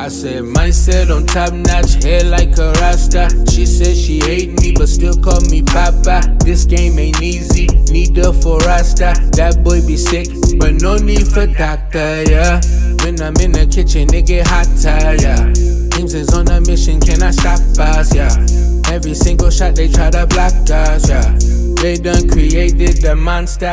I said mindset on top notch, hair like a rasta. She said she hate me but still call me papa. This game ain't easy, need her for rasta. That boy be sick, but no need for doctor, yeah. When I'm in the kitchen, it get hotter, yeah. Simpson's on a mission, can I stop us, yeah. Every single shot they try to block us, yeah. They done created the monster.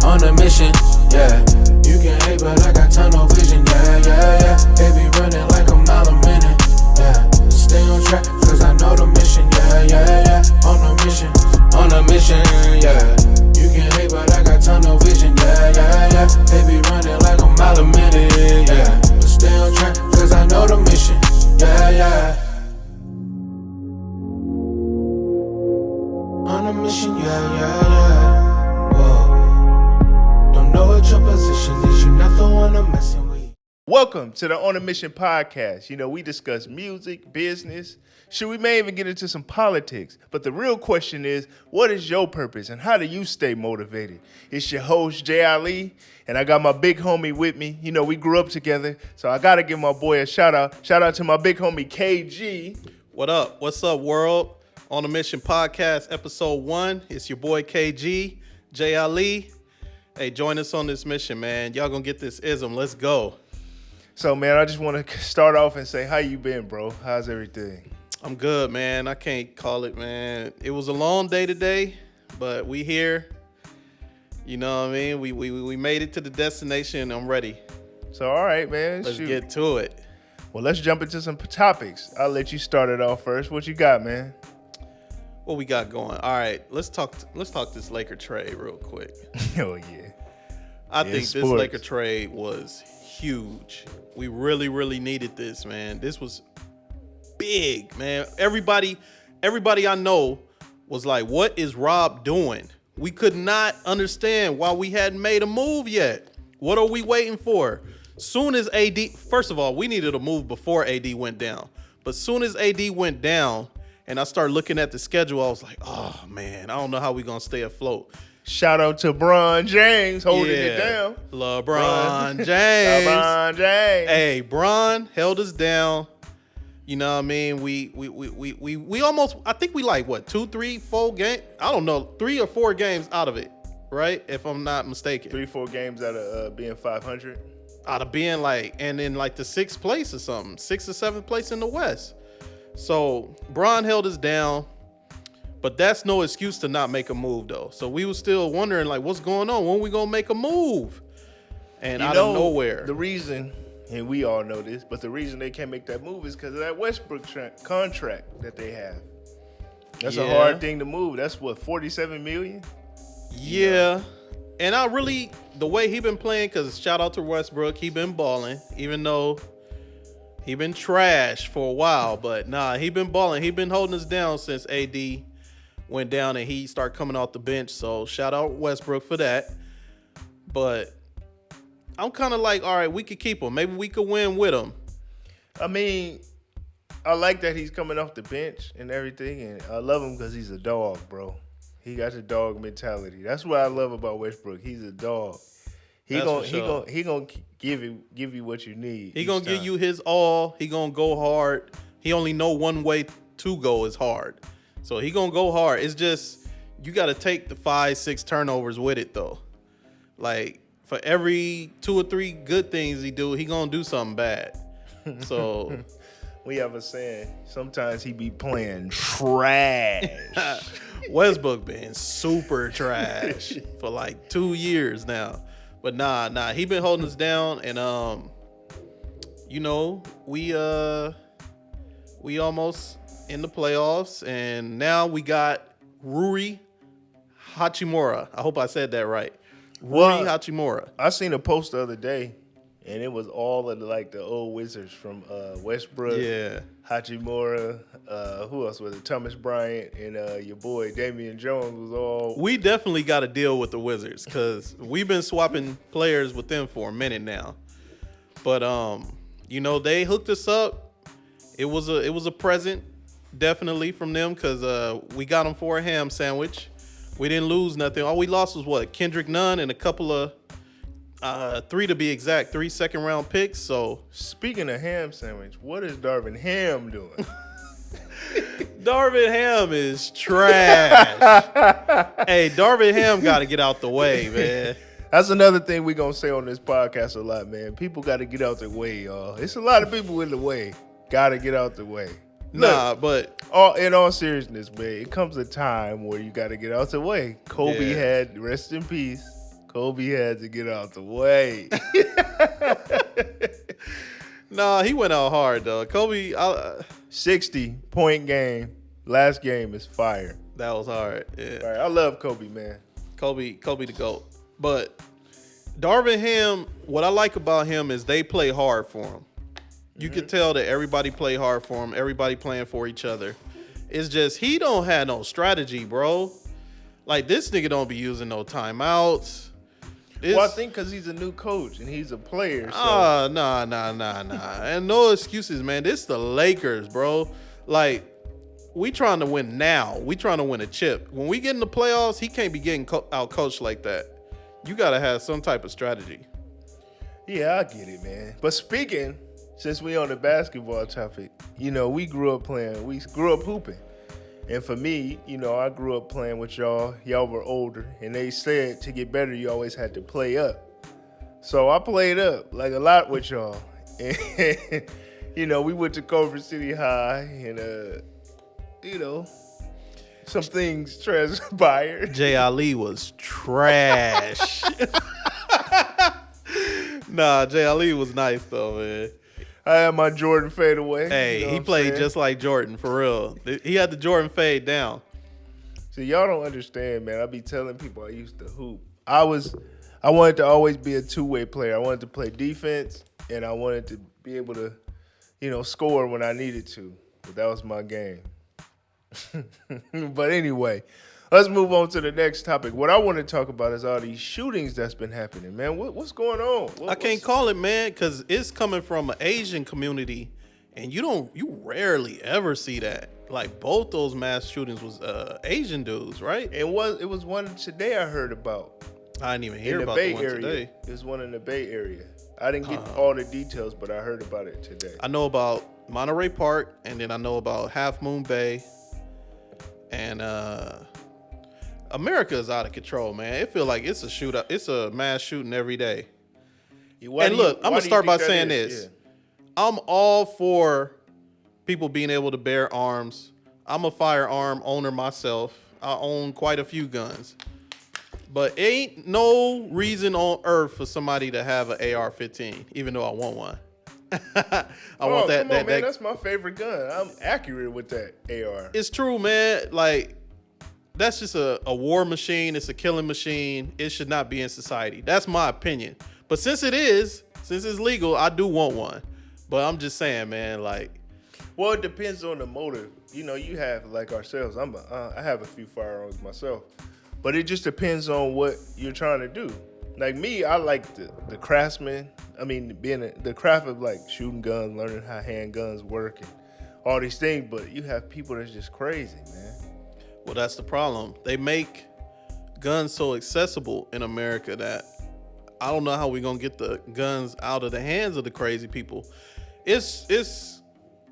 On a mission, yeah. You can hate, but I got tunnel vision, yeah, yeah, yeah. Baby running like a mile a minute, yeah. Stay on track, cause I know the mission, yeah, yeah, yeah. On a mission, yeah. You can hate, but I got tunnel vision, yeah, yeah, yeah. Baby running like a mile a minute, yeah. Stay on track, cause I know the mission, yeah, yeah. On a mission, yeah, yeah, yeah. Whoa. Don't know what your position is, you're not the one I'm messing with. Welcome to the On a Mission podcast. You know, we discuss music, business. Should we may even get into some politics. But the real question is, what is your purpose and how do you stay motivated? It's your host, Jay Ali, and I got my big homie with me. You know, we grew up together, so I got to give my boy a shout out. Shout out to my big homie, KG. What up? What's up, world? On a Mission podcast, episode 1. It's your boy KG, Jay Ali. Hey, join us on this mission, man. Y'all gonna get this ism. Let's go. So, man, I just want to start off and say, how you been, bro? How's everything? I'm good, man. I can't call it, man. It was a long day today, but we here. You know what I mean? We made it to the destination. I'm ready. So, all right, man. Let's get to it. Well, let's jump into some topics. I'll let you start it off first. What you got, man? What we got going? All right, let's talk this Laker trade real quick. Oh, yeah. I think this Laker trade was huge. We really, really needed this, man. This was big, man. Everybody I know was like, what is Rob doing? We could not understand why we hadn't made a move yet. What are we waiting for? Soon as AD, first of all, we needed a move before AD went down. But soon as AD went down and I started looking at the schedule, I was like, oh, man, I don't know how we going to stay afloat. Shout out to LeBron James holding it down. LeBron James. LeBron James. Hey, Bron held us down. You know what I mean? We almost, I think we like, what, 2, 3, 4 games? I don't know, 3 or 4 games out of it, right? If I'm not mistaken. 3, 4 games out of being 500? Out of being like, and in like the 6th place or something, 6th or 7th place in the West. So Bron held us down, but that's no excuse to not make a move though. So we were still wondering like, what's going on? When we gonna make a move? And out of nowhere. The reason, and we all know this, but the reason they can't make that move is because of that Westbrook contract that they have. That's a hard thing to move. That's what, $47 million? Yeah. And I really, the way he been playing, because shout out to Westbrook, he been balling, even though he been trash for a while, but nah, he been balling. He been holding us down since AD went down and he started coming off the bench. So shout out Westbrook for that. But I'm kind of like, all right, we could keep him. Maybe we could win with him. I mean, I like that he's coming off the bench and everything, and I love him because he's a dog, bro. He got the dog mentality. That's what I love about Westbrook. He's a dog. He gonna give you what you need. He gonna give you his all. He gonna go hard. He only know one way to go is hard. So he gonna go hard. It's just you got to take the 5, 6 turnovers with it though. Like for every 2 or 3 good things he do, he gonna do something bad. So we have a saying. Sometimes he be playing trash. Westbrook been super trash for like 2 years now. But nah, he been holding us down, and you know, we almost in the playoffs, and now we got Rui Hachimura. I hope I said that right. Rui Hachimura. I seen a post the other day, and it was all of the old Wizards from Westbrook, Hachimura, who else was it? Thomas Bryant, and your boy Damian Jones was all. We definitely got to deal with the Wizards because we've been swapping players with them for a minute now. But you know, they hooked us up. It was a present, definitely from them because we got them for a ham sandwich. We didn't lose nothing. All we lost was what? Kendrick Nunn and a couple of 3 to be exact, 3 second-round picks. So speaking of ham sandwich, what is Darvin Ham doing? Darvin Ham is trash. Hey, Darvin Ham got to get out the way, man. That's another thing we gonna say on this podcast a lot, man. People got to get out the way, y'all. It's a lot of people in the way. Got to get out the way. But in all seriousness, man, it comes a time where you got to get out the way. Kobe had, rest in peace, Kobe had to get out the way. He went out hard, though. Kobe, 60-point game. Last game is fire. That was hard. Yeah. Right. I love Kobe, man. Kobe the GOAT. But Darvin Ham, what I like about him is they play hard for him. You could tell that everybody play hard for him. Everybody playing for each other. It's just he don't have no strategy, bro. Like, this nigga don't be using no timeouts. Well, I think because he's a new coach and he's a player. So. Nah. And no excuses, man. This the Lakers, bro. Like, we trying to win now. We trying to win a chip. When we get in the playoffs, he can't be getting out-coached like that. You got to have some type of strategy. Yeah, I get it, man. But speaking... Since we on the basketball topic, we grew up hooping. And for me, I grew up playing with y'all. Y'all were older. And they said to get better, you always had to play up. So I played up, like a lot with y'all. And, we went to Culver City High and, some things transpired. Jay Ali was trash. Nah, Jay Ali was nice, though, man. I had my Jordan fadeaway. Hey, he played just like Jordan, for real. He had the Jordan fade down. See, y'all don't understand, man. I be telling people I used to hoop. I wanted to always be a two-way player. I wanted to play defense, and I wanted to be able to, score when I needed to. But that was my game. But anyway, let's move on to the next topic. What I want to talk about is all these shootings that's been happening, man. What's going on? I can't call it, man, because it's coming from an Asian community, and you rarely ever see that. Like, both those mass shootings was Asian dudes, right? It was one today I heard about. I didn't even hear about the one today. There's one in the Bay Area. I didn't get all the details, but I heard about it today. I know about Monterey Park, and then I know about Half Moon Bay. And America is out of control, man. It feel like it's a shootout. It's a mass shooting every day. And look, I'm gonna start by saying this. Yeah. I'm all for people being able to bear arms. I'm a firearm owner myself. I own quite a few guns. But ain't no reason on earth for somebody to have an AR-15, even though I want one. I want that. Come on, man. That's my favorite gun. I'm accurate with that AR. It's true, man. Like, that's just a war machine. It's a killing machine. It should not be in society. That's my opinion. But since it's legal, I do want one. But I'm just saying, man, like. Well, it depends on the motive. You have, like ourselves. I have a few firearms myself. But it just depends on what you're trying to do. Like me, I like the craftsman. I mean, being the craft of like shooting guns, learning how handguns work and all these things. But you have people that's just crazy, man. Well, that's the problem. They make guns so accessible in America that I don't know how we're gonna get the guns out of the hands of the crazy people.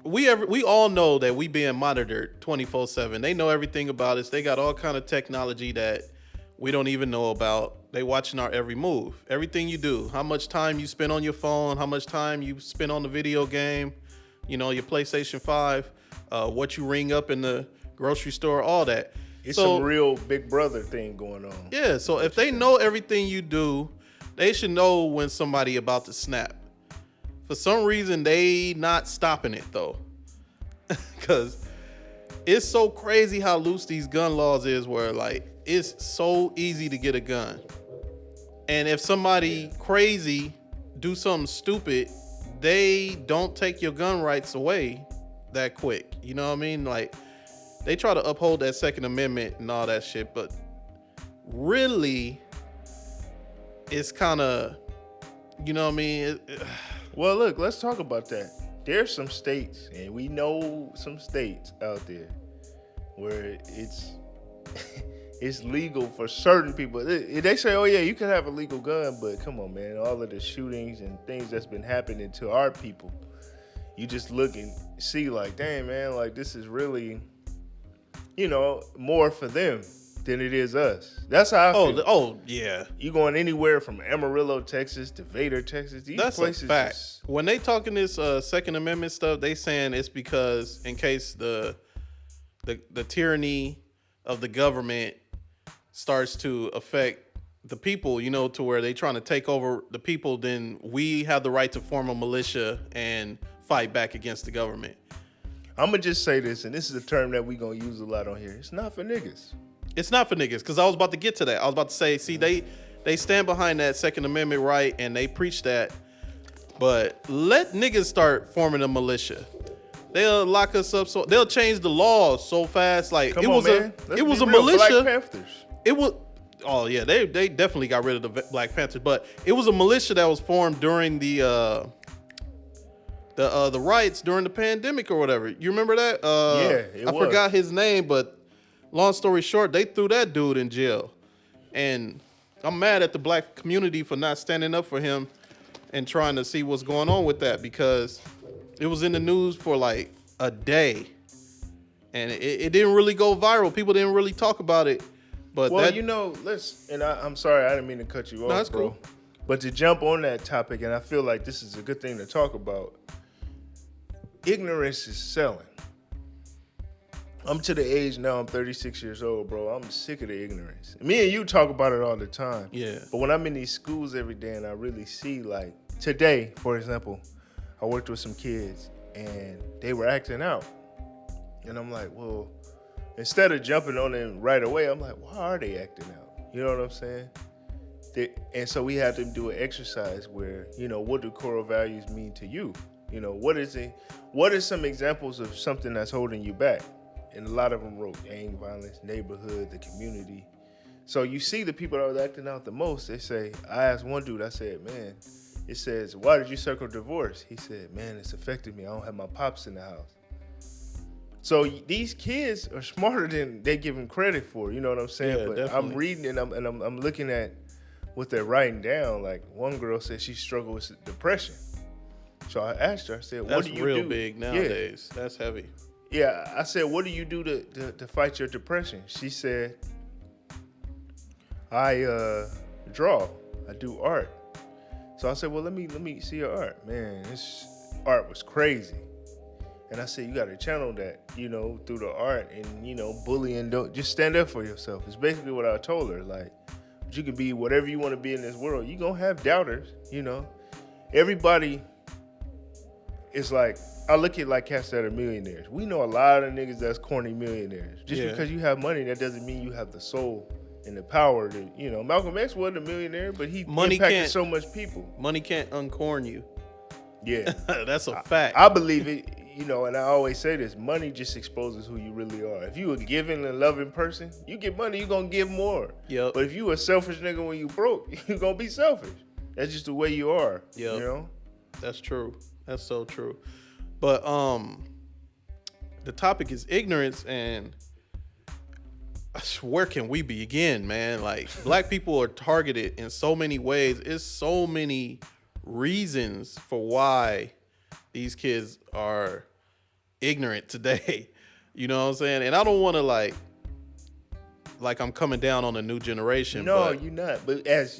We all know that we being monitored 24/7. They know everything about us. They got all kind of technology that we don't even know about. They watching our every move, everything you do, how much time you spend on your phone, how much time you spend on the video game, your PlayStation 5, what you ring up in the grocery store, all that. It's some real Big Brother thing going on. Yeah, so if they know everything you do, they should know when somebody about to snap. For some reason, they not stopping it though, because it's so crazy how loose these gun laws is. Where like it's so easy to get a gun, and if somebody crazy do something stupid, they don't take your gun rights away that quick. You know what I mean? Like, they try to uphold that Second Amendment and all that shit, but really, it's kind of, you know what I mean? Well, look, let's talk about that. There's some states, and we know some states out there where it's it's legal for certain people. They say, oh yeah, you can have a legal gun, but come on, man, all of the shootings and things that's been happening to our people, you just look and see like, damn, man, like this is really, more for them than it is us. That's how I feel. Oh, yeah. You going anywhere from Amarillo, Texas to Vader, Texas. These That's places a fact. When they talking this Second Amendment stuff, they saying it's because in case the tyranny of the government starts to affect the people, to where they trying to take over the people, then we have the right to form a militia and fight back against the government. I'm going to just say this, and this is a term that we going to use a lot on here. It's not for niggas. It's not for niggas, because I was about to get to that. I was about to say, see, they stand behind that Second Amendment right, and they preach that, but let niggas start forming a militia. They'll lock us up, so they'll change the laws so fast. Like Come it on, was man. it was a militia. Black Panthers. It was. Oh yeah, they definitely got rid of the Black Panthers, but it was a militia that was formed during the riots during the pandemic or whatever. You remember that? Yeah, I forgot his name, but long story short, they threw that dude in jail, and I'm mad at the black community for not standing up for him and trying to see what's going on with that, because it was in the news for like a day, and it didn't really go viral. People didn't really talk about it. But I'm sorry, I didn't mean to cut you off, that's bro. cool. But to jump on that topic, and I feel like this is a good thing to talk about, ignorance is selling. I'm to the age now, I'm 36 years old, bro. I'm sick of the ignorance. Me and you talk about it all the time. Yeah. But when I'm in these schools every day and I really see, like, today, for example, I worked with some kids and they were acting out. And I'm like, well, instead of jumping on them right away, I'm like, why are they acting out? You know what I'm saying? And so we had them do an exercise where, what do core values mean to you? What are some examples of something that's holding you back? And a lot of them wrote gang violence, neighborhood, the community. So you see the people that are acting out the most, they say, I asked one dude, I said, man, it says, why did you circle divorce? He said, man, it's affected me. I don't have my pops in the house. So these kids are smarter than they give them credit for. You know what I'm saying? Yeah, but definitely. I'm reading and I'm looking at what they're writing down. Like one girl said she struggled with depression. So I asked her, I said, what do you do? That's real big nowadays. Yeah. That's heavy. Yeah, I said, what do you do to fight your depression? She said, I draw. I do art. So I said, well, let me see your art. Man, this art was crazy. And I said, you got to channel that, through the art and, bullying. Don't just stand up for yourself. It's basically what I told her. Like, you can be whatever you want to be in this world. You're going to have doubters, Everybody is like, I look at like cats that are millionaires. We know a lot of niggas that's corny millionaires. Just because you have money, that doesn't mean you have the soul and the power to, Malcolm X wasn't a millionaire, but he impacted so much people. Money can't uncorn you. Yeah. That's a fact. I believe it, and I always say this, money just exposes who you really are. If you a giving and loving person, you get money, you're going to give more. Yep. But if you a selfish nigga when you broke, you're going to be selfish. That's just the way you are, Yep. That's true. That's so true. But the topic is ignorance, and where can we begin, man? Like, black people are targeted in so many ways. It's so many reasons for why these kids are ignorant today. You know what I'm saying? And I don't want to like I'm coming down on the new generation. No, you're not. But as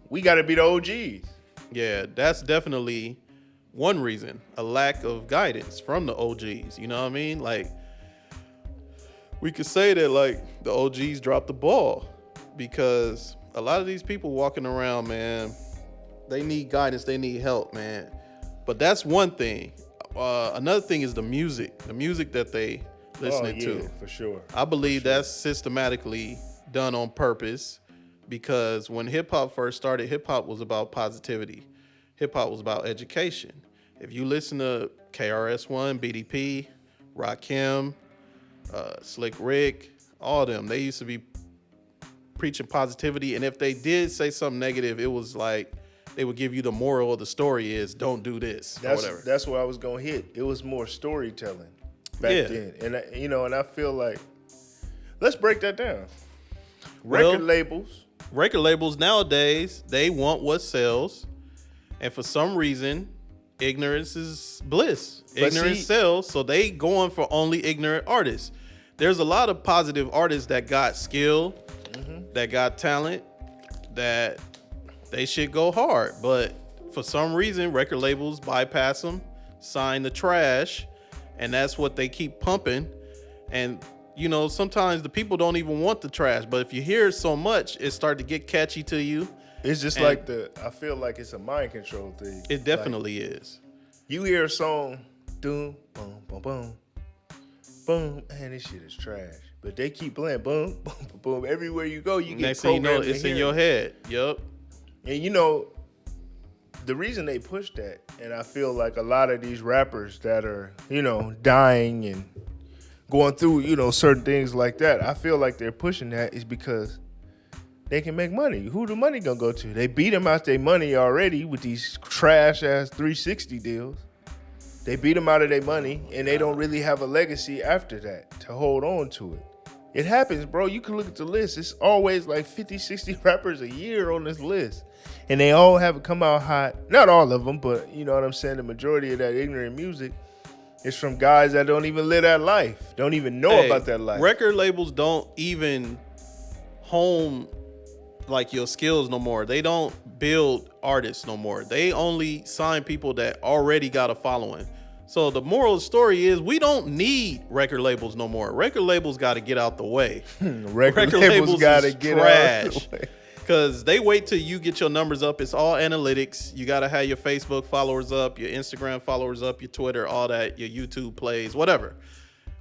we got to be the OGs. Yeah, that's definitely one reason, a lack of guidance from the OGs. You know what I mean? Like, we could say that like the OGs dropped the ball, because a lot of these people walking around, man, they need guidance, they need help, man. But that's one thing. Another thing is the music that they listening to. For sure. I believe that's systematically done on purpose, because when hip hop first started, hip hop was about positivity. Hip hop was about education. If you listen to KRS-One, BDP, Rakim, Slick Rick, all of them, they used to be preaching positivity. And if they did say something negative, it was like they would give you the moral of the story is don't do this or whatever. That's what I was going to hit. It was more storytelling back then. And, and I feel like, let's break that down. Record labels nowadays, they want what sells. And for some reason, ignorance is bliss. Ignorance sells, so they going for only ignorant artists. There's a lot of positive artists that got skill, that got talent, that they should go hard. But for some reason, record labels bypass them, sign the trash, and that's what they keep pumping. And you know, sometimes the people don't even want the trash, but if you hear it so much, it starts to get catchy to you. It's just like I feel like it's a mind control thing. It definitely is. You hear a song, boom, boom, boom, boom, boom, man, this shit is trash. But they keep playing boom, boom, boom, boom. Everywhere you go, you get next thing you know, it's in your head. Yup. And you know, the reason they push that, and I feel like a lot of these rappers that are, you know, dying and going through, you know, certain things like that, I feel like they're pushing that is because they can make money. Who the money gonna go to? They beat them out their money already with these trash ass 360 deals. They beat them out of their money, and they don't really have a legacy after that to hold on to it. It happens, bro. You can look at the list. It's always like 50, 60 rappers a year on this list. And they all have come out hot. Not all of them, but you know what I'm saying? The majority of that ignorant music is from guys that don't even live that life. Don't even know about that life. Record labels don't even hone like your skills no more. They don't build artists no more. They only sign people that already got a following. So the moral of the story is we don't need record labels no more. Record labels got to get out the way. record labels got to get out the way. Because they wait till you get your numbers up. It's all analytics. You got to have your Facebook followers up, your Instagram followers up, your Twitter, all that, your YouTube plays, whatever.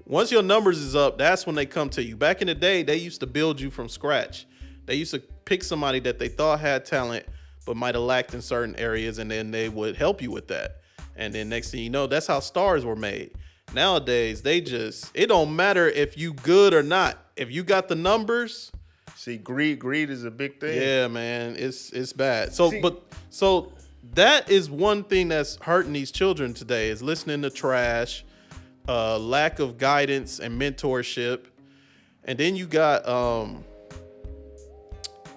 Once your numbers is up, that's when they come to you. Back in the day, they used to build you from scratch. They used to pick somebody that they thought had talent but might have lacked in certain areas, and then they would help you with that. And then next thing you know, that's how stars were made. Nowadays, it don't matter if you good or not. If you got the numbers. See, greed is a big thing. Yeah, man, it's bad. So that is one thing that's hurting these children today is listening to trash, lack of guidance and mentorship. And then you got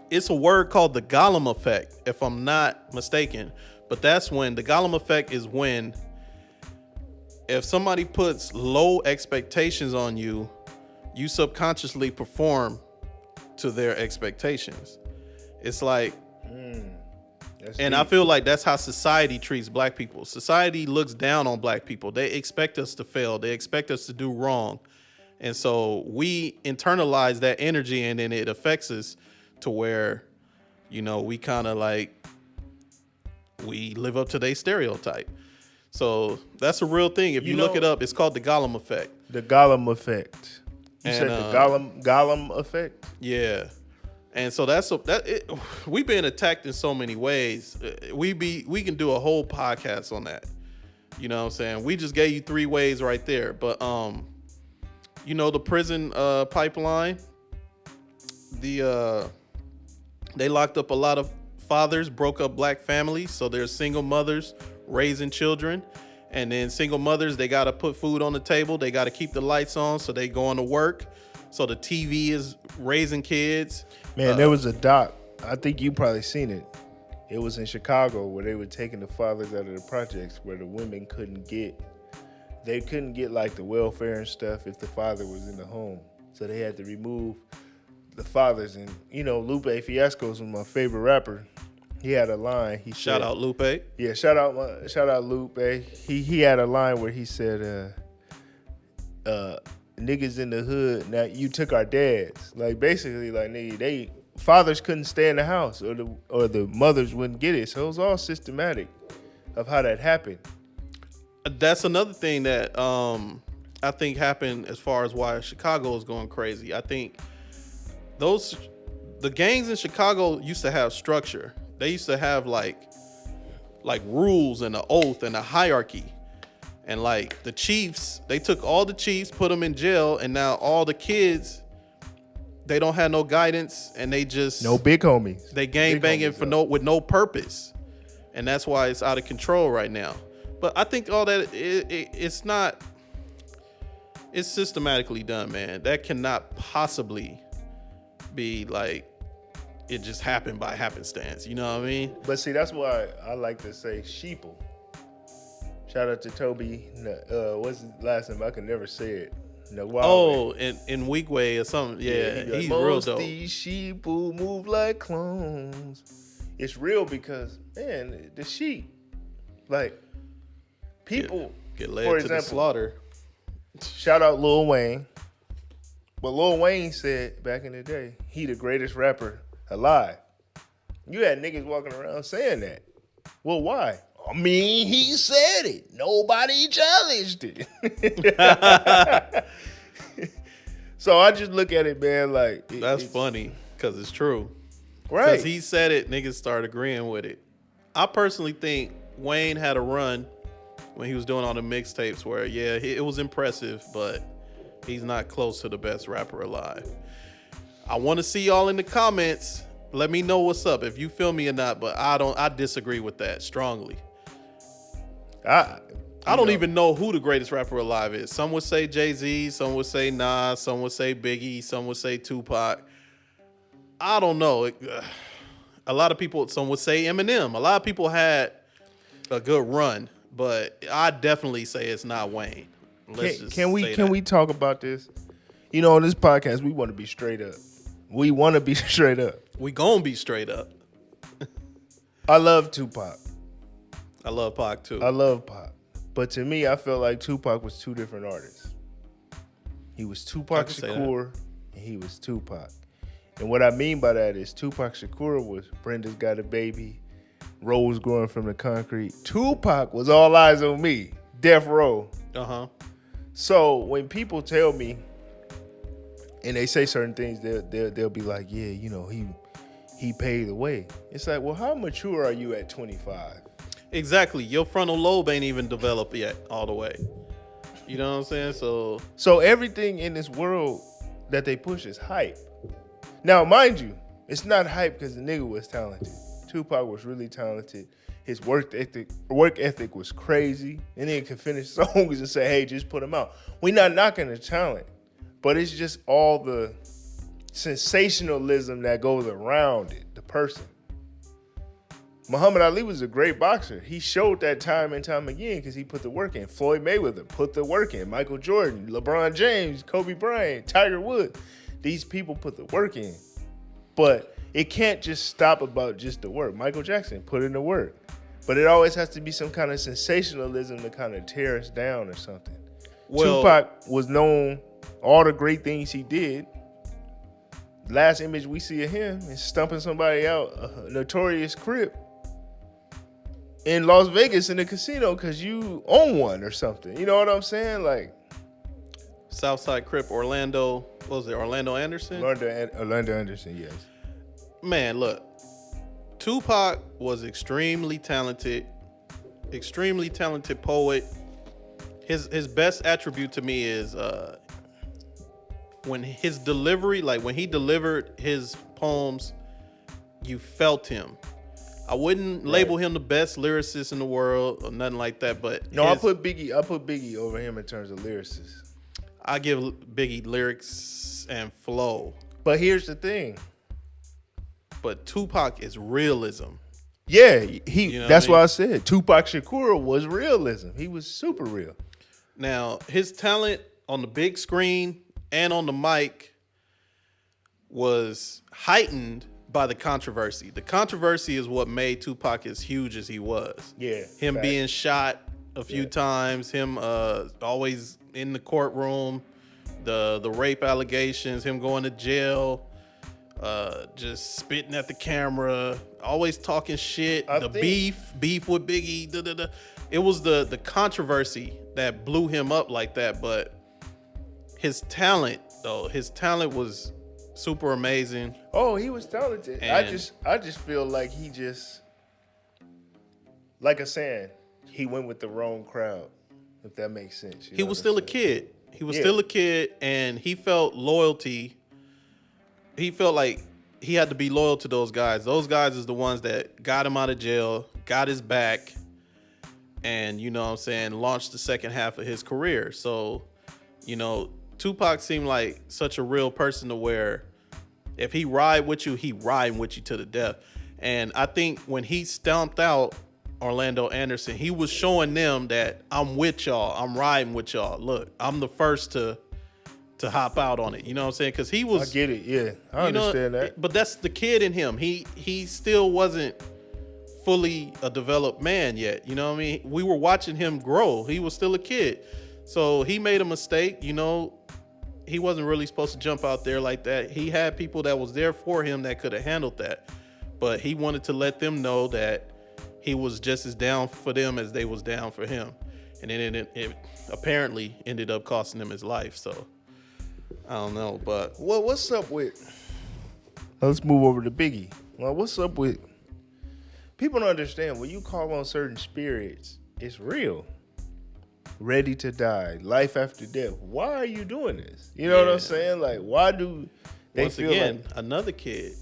it's a word called the Gollum effect, if I'm not mistaken. But that's when the Gollum effect is when if somebody puts low expectations on you, you subconsciously perform to their expectations. It's like, and I feel like that's how society treats black people. Society looks down on black people. They expect us to fail. They expect us to do wrong. And so we internalize that energy, and then it affects us to where, you know, we kind of like, we live up to their stereotype. So that's a real thing. If you look it up, it's called the Gollum effect. The Gollum effect. You said the Gollum effect? Yeah. And so we've been attacked in so many ways. We can do a whole podcast on that. You know what I'm saying? We just gave you 3 ways right there. But you know, the prison pipeline, they locked up a lot of fathers, broke up black families. So there's single mothers raising children. And then single mothers, they got to put food on the table. They got to keep the lights on, so they going to work. So the TV is raising kids. Man, there was a doc. I think you probably seen it. It was in Chicago where they were taking the fathers out of the projects where the women couldn't get like the welfare and stuff if the father was in the home. So they had to remove the fathers. And, you know, Lupe Fiasco is my favorite rapper. He had a line. Shout out Lupe. Yeah, shout out Lupe. He had a line where he said, "Niggas in the hood, now you took our dads." Like basically, like they fathers couldn't stay in the house, or the mothers wouldn't get it. So it was all systematic of how that happened. That's another thing that I think happened as far as why Chicago is going crazy. I think the gangs in Chicago used to have structure. They used to have like rules and an oath and a hierarchy. And like the chiefs, they took all the chiefs, put them in jail, and now all the kids, they don't have no guidance, and they just no big homies. They gang banging with no purpose, and that's why it's out of control right now. But I think all that it's not. It's systematically done, man. That cannot possibly be like it just happened by happenstance. You know what I mean? But see, that's why I like to say sheeple. Shout out to Toby. What's his last name? I can never say it. Oh, in weak way or something. Yeah, he's real dope. These sheep who move like clones. It's real because, man, the sheep, like, people, get led for to example, the slaughter. Shout out Lil Wayne. But Lil Wayne said back in the day, he the greatest rapper alive. You had niggas walking around saying that. Well, why? I mean, he said it. Nobody challenged it. So I just look at it, man, like... That's funny, because it's true. Right. Because he said it, niggas started agreeing with it. I personally think Wayne had a run when he was doing all the mixtapes where, yeah, it was impressive, but he's not close to the best rapper alive. I want to see y'all in the comments. Let me know what's up, if you feel me or not, but I disagree with that strongly. I don't even know who the greatest rapper alive is. Some would say Jay-Z, some would say Nas, some would say Biggie, some would say Tupac. I don't know. A lot of people, some would say Eminem. A lot of people had a good run, but I definitely say it's not Wayne. Can we talk about this? You know, on this podcast, we want to be straight up. We want to be straight up. We gonna be straight up. I love Tupac. I love Pac too. I love Pac. But to me, I felt like Tupac was two different artists. He was Tupac Shakur and he was Tupac. And what I mean by that is Tupac Shakur was Brenda's Got a Baby, Rose Growing from the Concrete. Tupac was All Eyes on Me, Death Row. Uh-huh. So when people tell me and they say certain things, they'll be like, yeah, you know, he paved the way. It's like, well, how mature are you at 25? Exactly. Your frontal lobe ain't even developed yet all the way. You know what I'm saying? So everything in this world that they push is hype. Now, mind you, it's not hype because the nigga was talented. Tupac was really talented. His work ethic was crazy. And then could finish songs and say, hey, just put them out. We're not knocking the talent, but it's just all the sensationalism that goes around it, the person. Muhammad Ali was a great boxer. He showed that time and time again because he put the work in. Floyd Mayweather put the work in. Michael Jordan, LeBron James, Kobe Bryant, Tiger Woods. These people put the work in. But it can't just stop about just the work. Michael Jackson put in the work. But it always has to be some kind of sensationalism to kind of tear us down or something. Well, Tupac was known, all the great things he did. Last image we see of him is stumping somebody out, a notorious Crip, in Las Vegas in a casino because you own one or something. You know what I'm saying? Like Southside Crip, Orlando. What was it? Orlando Anderson? Orlando Anderson, yes. Man, look. Tupac was extremely talented poet. His best attribute to me is when his delivery, like when he delivered his poems, you felt him. I wouldn't label him the best lyricist in the world or nothing like that, but no, I put Biggie over him in terms of lyricist. I give Biggie lyrics and flow. But here's the thing. But Tupac is realism. Yeah, that's what I said. Tupac Shakur was realism. He was super real. Now, his talent on the big screen and on the mic was heightened by the controversy. The controversy is what made Tupac as huge as he was. Yeah. Him being shot a few times, him always in the courtroom, the rape allegations, him going to jail, just spitting at the camera, always talking shit, beef with Biggie, It was the controversy that blew him up like that, but his talent was super amazing. Oh, he was talented. And I just feel like he just, like a saying, he went with the wrong crowd, if that makes sense. He was still a kid. He was still a kid, and he felt loyalty. He felt like he had to be loyal to those guys. Those guys is the ones that got him out of jail, got his back, and, you know what I'm saying, launched the second half of his career. So, you know, Tupac seemed like such a real person to where If he ride with you, he riding with you to the death. And I think when he stomped out Orlando Anderson, he was showing them that I'm with y'all. I'm riding with y'all. Look, I'm the first to hop out on it. You know what I'm saying? Because he was. I get it. Yeah, I understand that. But that's the kid in him. He still wasn't fully a developed man yet. You know what I mean? We were watching him grow. He was still a kid. So he made a mistake. You know, he wasn't really supposed to jump out there like that. He had people that was there for him that could have handled that. But he wanted to let them know that he was just as down for them as they was down for him. And then it apparently ended up costing him his life. So I don't know, but well, what's up with? Let's move over to Biggie. Well, what's up with? People don't understand when you call on certain spirits, it's real. Ready to die, life after death. Why are you doing this? You know what I'm saying? Like, why do they once feel again like another kid,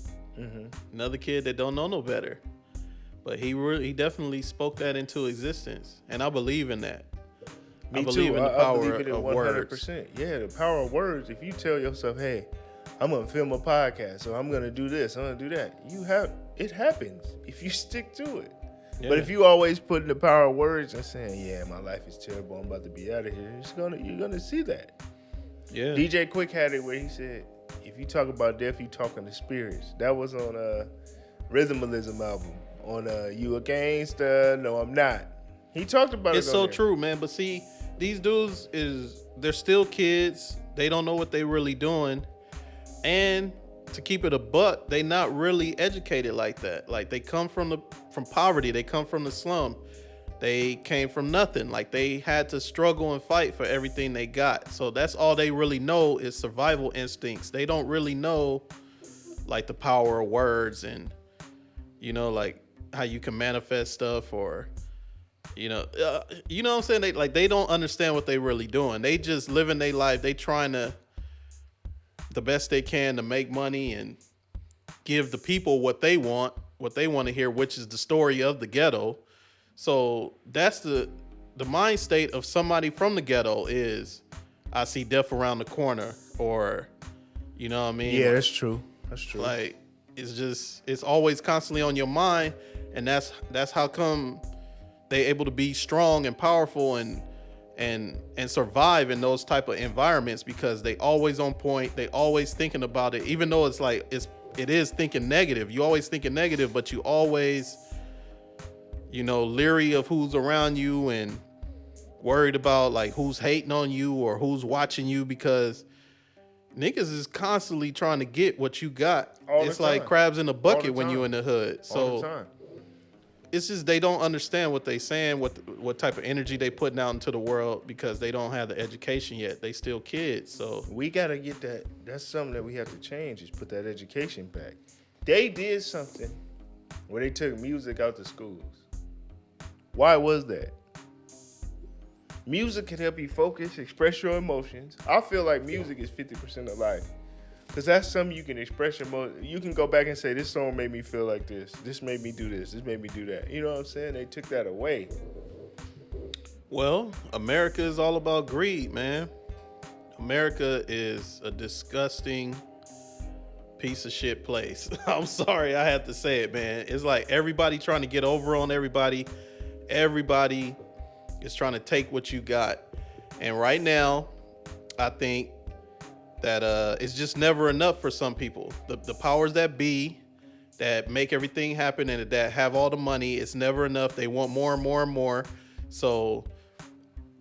another kid that don't know no better? But he definitely spoke that into existence, and I believe in that. Me I believe too. in the power I believe in it of 100%. words. Yeah, the power of words. If you tell yourself, "Hey, I'm gonna film a podcast, so I'm gonna do this, I'm gonna do that," it happens if you stick to it. Yeah. But if you always put in the power of words and saying, "Yeah, my life is terrible, I'm about to be out of here," you're gonna see that. Yeah. DJ Quick had it where he said, "If you talk about death, you talking to spirits." That was on Rhythmalism album. On You a Gangsta? No, I'm not. He talked about It's it. so true, man. But see, these dudes they're still kids. They don't know what they really doing. And to keep it a buck, they not really educated like that. Like they come from poverty. They come from the slum. They came from nothing. Like they had to struggle and fight for everything they got. So that's all they really know is survival instincts. They don't really know like the power of words and, you know, like how you can manifest stuff or, you know what I'm saying? They don't understand what they really doing. They just living their life. They trying to the best they can to make money and give the people what they want to hear, which is the story of the ghetto. So that's the mind state of somebody from the ghetto is, I see death around the corner, or, you know what I mean? Yeah, that's true. That's true. Like, it's always constantly on your mind, and that's how come they able to be strong and powerful and survive in those type of environments, because they always on point. They always thinking about it, even though it's like it is thinking negative. You always thinking negative, but you always, you know, leery of who's around you and worried about like who's hating on you or who's watching you, because niggas is constantly trying to get what you got. It's like crabs in a bucket when you in the hood. So it's just they don't understand what they saying, what type of energy they putting out into the world, because they don't have the education yet. They still kids. So we gotta get that. That's something that we have to change, is put that education back. They did something where they took music out to schools. Why was that? Music can help you focus, express your emotions. I feel like music is 50% of life. Because that's something you can express your emotions. You can go back and say, this song made me feel like this. This made me do this. This made me do that. You know what I'm saying? They took that away. Well, America is all about greed, man. America is a disgusting piece of shit place. I'm sorry, I have to say it, man. It's like everybody trying to get over on everybody. Everybody is trying to take what you got. And right now, I think that it's just never enough for some people. The powers that be, that make everything happen and that have all the money, it's never enough. They want more and more and more. So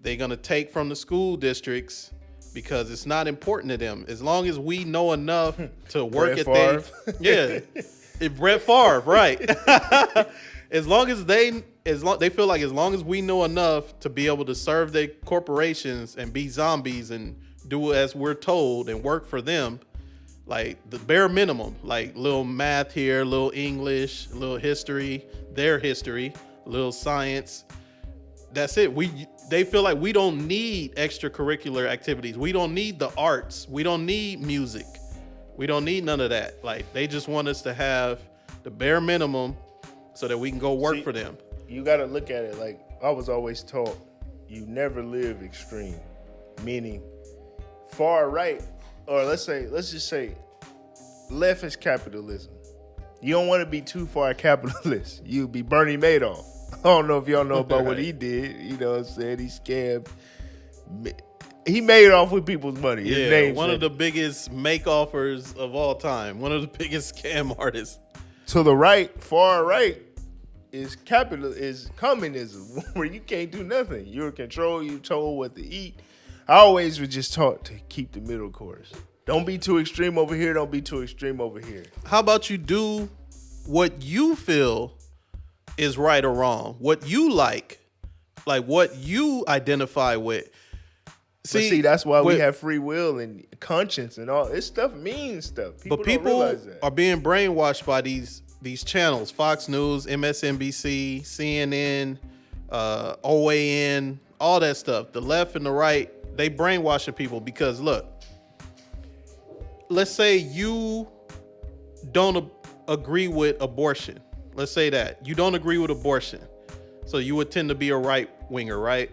they're going to take from the school districts because it's not important to them. As long as we know enough to work at that. Yeah. Brett Favre, right. As long as they feel like as long as we know enough to be able to serve their corporations and be zombies and do as we're told and work for them, like the bare minimum, like little math here, little English, little history, their history, little science. That's it. They feel like we don't need extracurricular activities. We don't need the arts. We don't need music. We don't need none of that. Like they just want us to have the bare minimum so that we can go work for them. You got to look at it like I was always taught, you never live extreme, meaning far right, or let's just say left is capitalism. You don't want to be too far capitalist. You'd be Bernie Madoff. I don't know if y'all know about what he did. You know what I'm saying? He scammed. He made off with people's money. Yeah, one of the biggest make-offers of all time. One of the biggest scam artists. To the right, far right, is communism, where you can't do nothing. You're in control. You're told what to eat. I always was just taught to keep the middle course. Don't be too extreme over here. Don't be too extreme over here. How about you do what you feel is right or wrong? What you like what you identify with. See, that's why we have free will and conscience and all. This stuff means stuff. People don't realize that. Are being brainwashed by these channels: Fox News, MSNBC, CNN, OAN, all that stuff. The left and the right, they brainwashing people because look, let's say you don't agree with abortion. Let's say that you don't agree with abortion, so you would tend to be a right winger, right?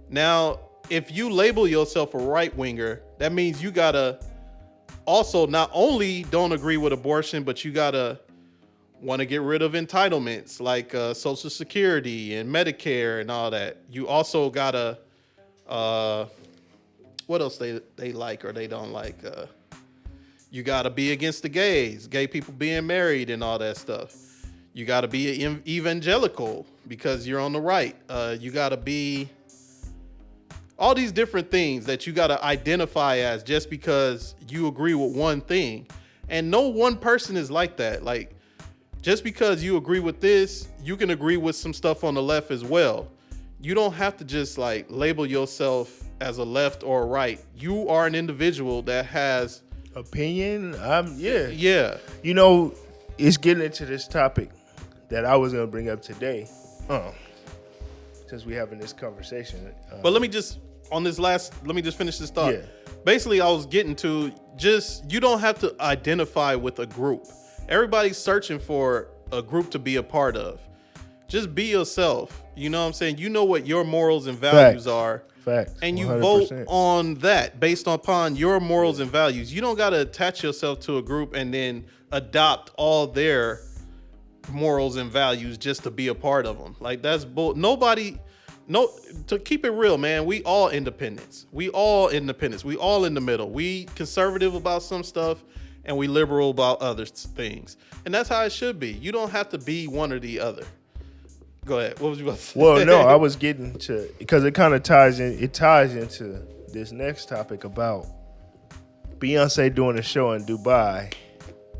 Now, if you label yourself a right winger, that means you gotta also not only don't agree with abortion, but you gotta want to get rid of entitlements like Social Security and Medicare and all that. You also gotta what else they like or they don't like. You gotta be against the gays, gay people being married and all that stuff. You gotta be an evangelical because you're on the right. You gotta be all these different things that you got to identify as just because you agree with one thing. And no one person is like that. Like, just because you agree with this, you can agree with some stuff on the left as well. You don't have to just like label yourself as a left or a right. You are an individual that has opinion. Yeah. Yeah. You know, it's getting into this topic that I was going to bring up today. Since we having this conversation. But let me just finish this thought. Yeah. Basically, I was getting to you don't have to identify with a group. Everybody's searching for a group to be a part of. Just be yourself. You know what I'm saying? You know what your morals and values are. Facts. And you 100%. vote on that based upon your morals and values. You don't got to attach yourself to a group and then adopt all their morals and values just to be a part of them. Like, that's to keep it real, man, we all independents. We all in the middle. We conservative about some stuff and we liberal about other things. And that's how it should be. You don't have to be one or the other. Go ahead. What was you about to say? Well, no, I was getting to, because it kind of ties into this next topic about Beyonce doing a show in Dubai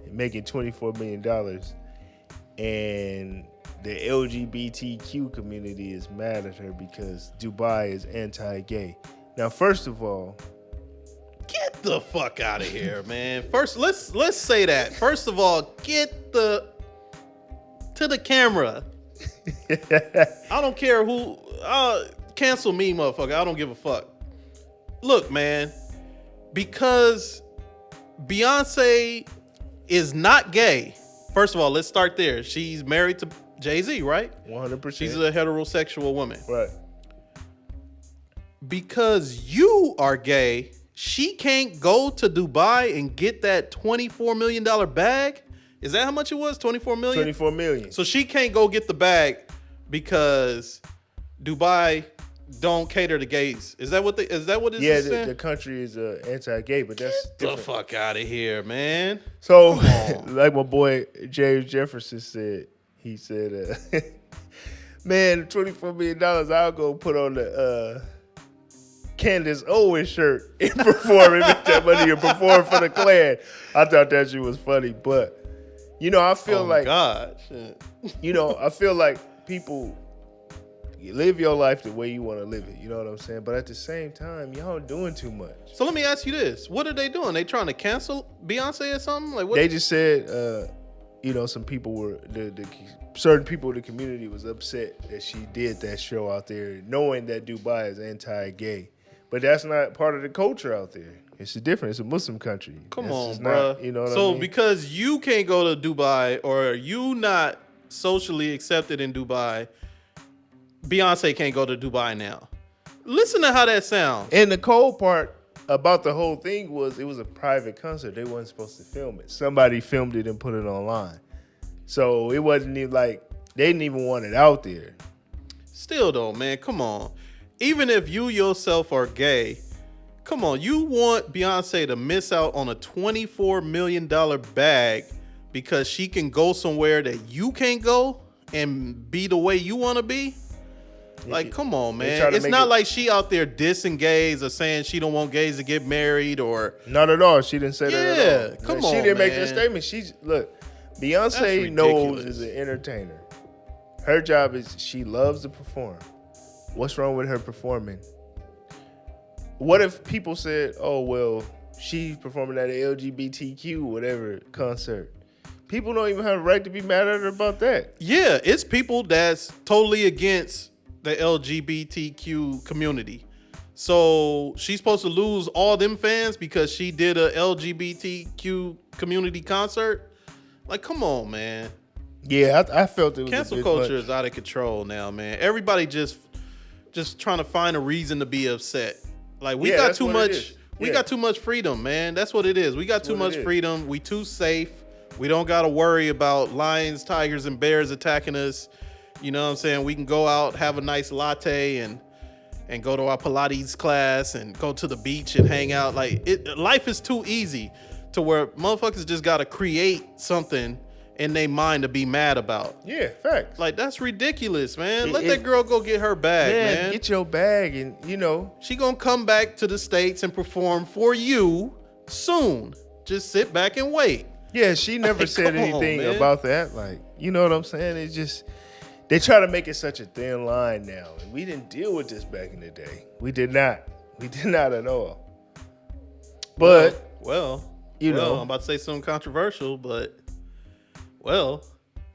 and making $24 million. And the LGBTQ community is mad at her because Dubai is anti-gay. Now, first of all, get the fuck out of here, man. First, let's say that. First of all, get to the camera. I don't care who. Cancel me, motherfucker. I don't give a fuck. Look, man, because Beyonce is not gay. First of all, let's start there. She's married to Jay-Z, right? 100%. She's a heterosexual woman. Right. Because you are gay, she can't go to Dubai and get that $24 million bag? Is that how much it was? $24 million? $24 million. So she can't go get the bag because Dubai don't cater to gays. Is that what it is? Yeah, the country is anti-gay, but that's get the fuck out of here, man. So, like my boy James Jefferson said, he said, man, $24 million, I'll go put on the Candace Owens shirt and perform and make that money and perform for the Klan. I thought that shit was funny, but you know, I feel I feel like people live your life the way you want to live it. You know what I'm saying? But at the same time, y'all doing too much. So let me ask you this: what are they doing? They trying to cancel Beyonce or something? Like what? They just said, some people were certain people in the community was upset that she did that show out there, knowing that Dubai is anti-gay. But that's not part of the culture out there. It's different. It's a Muslim country. Come on, bro. You know what I so mean? Because you can't go to Dubai or you not socially accepted in Dubai, Beyonce can't go to Dubai now. Listen to how that sounds. And the cold part, about the whole thing was it was a private concert. They wasn't supposed to film it. Somebody filmed it and put it online. So it wasn't even like they didn't even want it out there. Still though, man, come on. Even if you yourself are gay, come on, you want Beyonce to miss out on a $24 million bag because she can go somewhere that you can't go and be the way you want to be? Like, come on, man. It's not like she out there dissing gays or saying she don't want gays to get married or... Not at all. She didn't say that at all. Yeah, come on, She didn't make man. that statement. Look, Beyonce knows as an entertainer. Her job is she loves to perform. What's wrong with her performing? What if people said, oh, well, she's performing at an LGBTQ, whatever, concert. People don't even have a right to be mad at her about that. Yeah, it's people that's totally against the LGBTQ community. So she's supposed to lose all them fans because she did a LGBTQ community concert? Like, come on, man. Yeah, I felt it was cancel culture is out of control now, man. Everybody just trying to find a reason to be upset. Like we got too much. We got too much freedom, man. That's what it is. We got too much freedom. We too safe. We don't got to worry about lions, tigers, and bears attacking us. You know what I'm saying? We can go out, have a nice latte, and go to our Pilates class and go to the beach and hang out. Like life is too easy to where motherfuckers just got to create something in their mind to be mad about. Yeah, facts. Like, that's ridiculous, man. Let that girl go get her bag, man. Get your bag and, you know. She gonna come back to the States and perform for you soon. Just sit back and wait. Yeah, she never said anything about that. Like, you know what I'm saying? It's just, they try to make it such a thin line now. And we didn't deal with this back in the day. We did not. We did not at all. But, you know. I'm about to say something controversial, but... Well,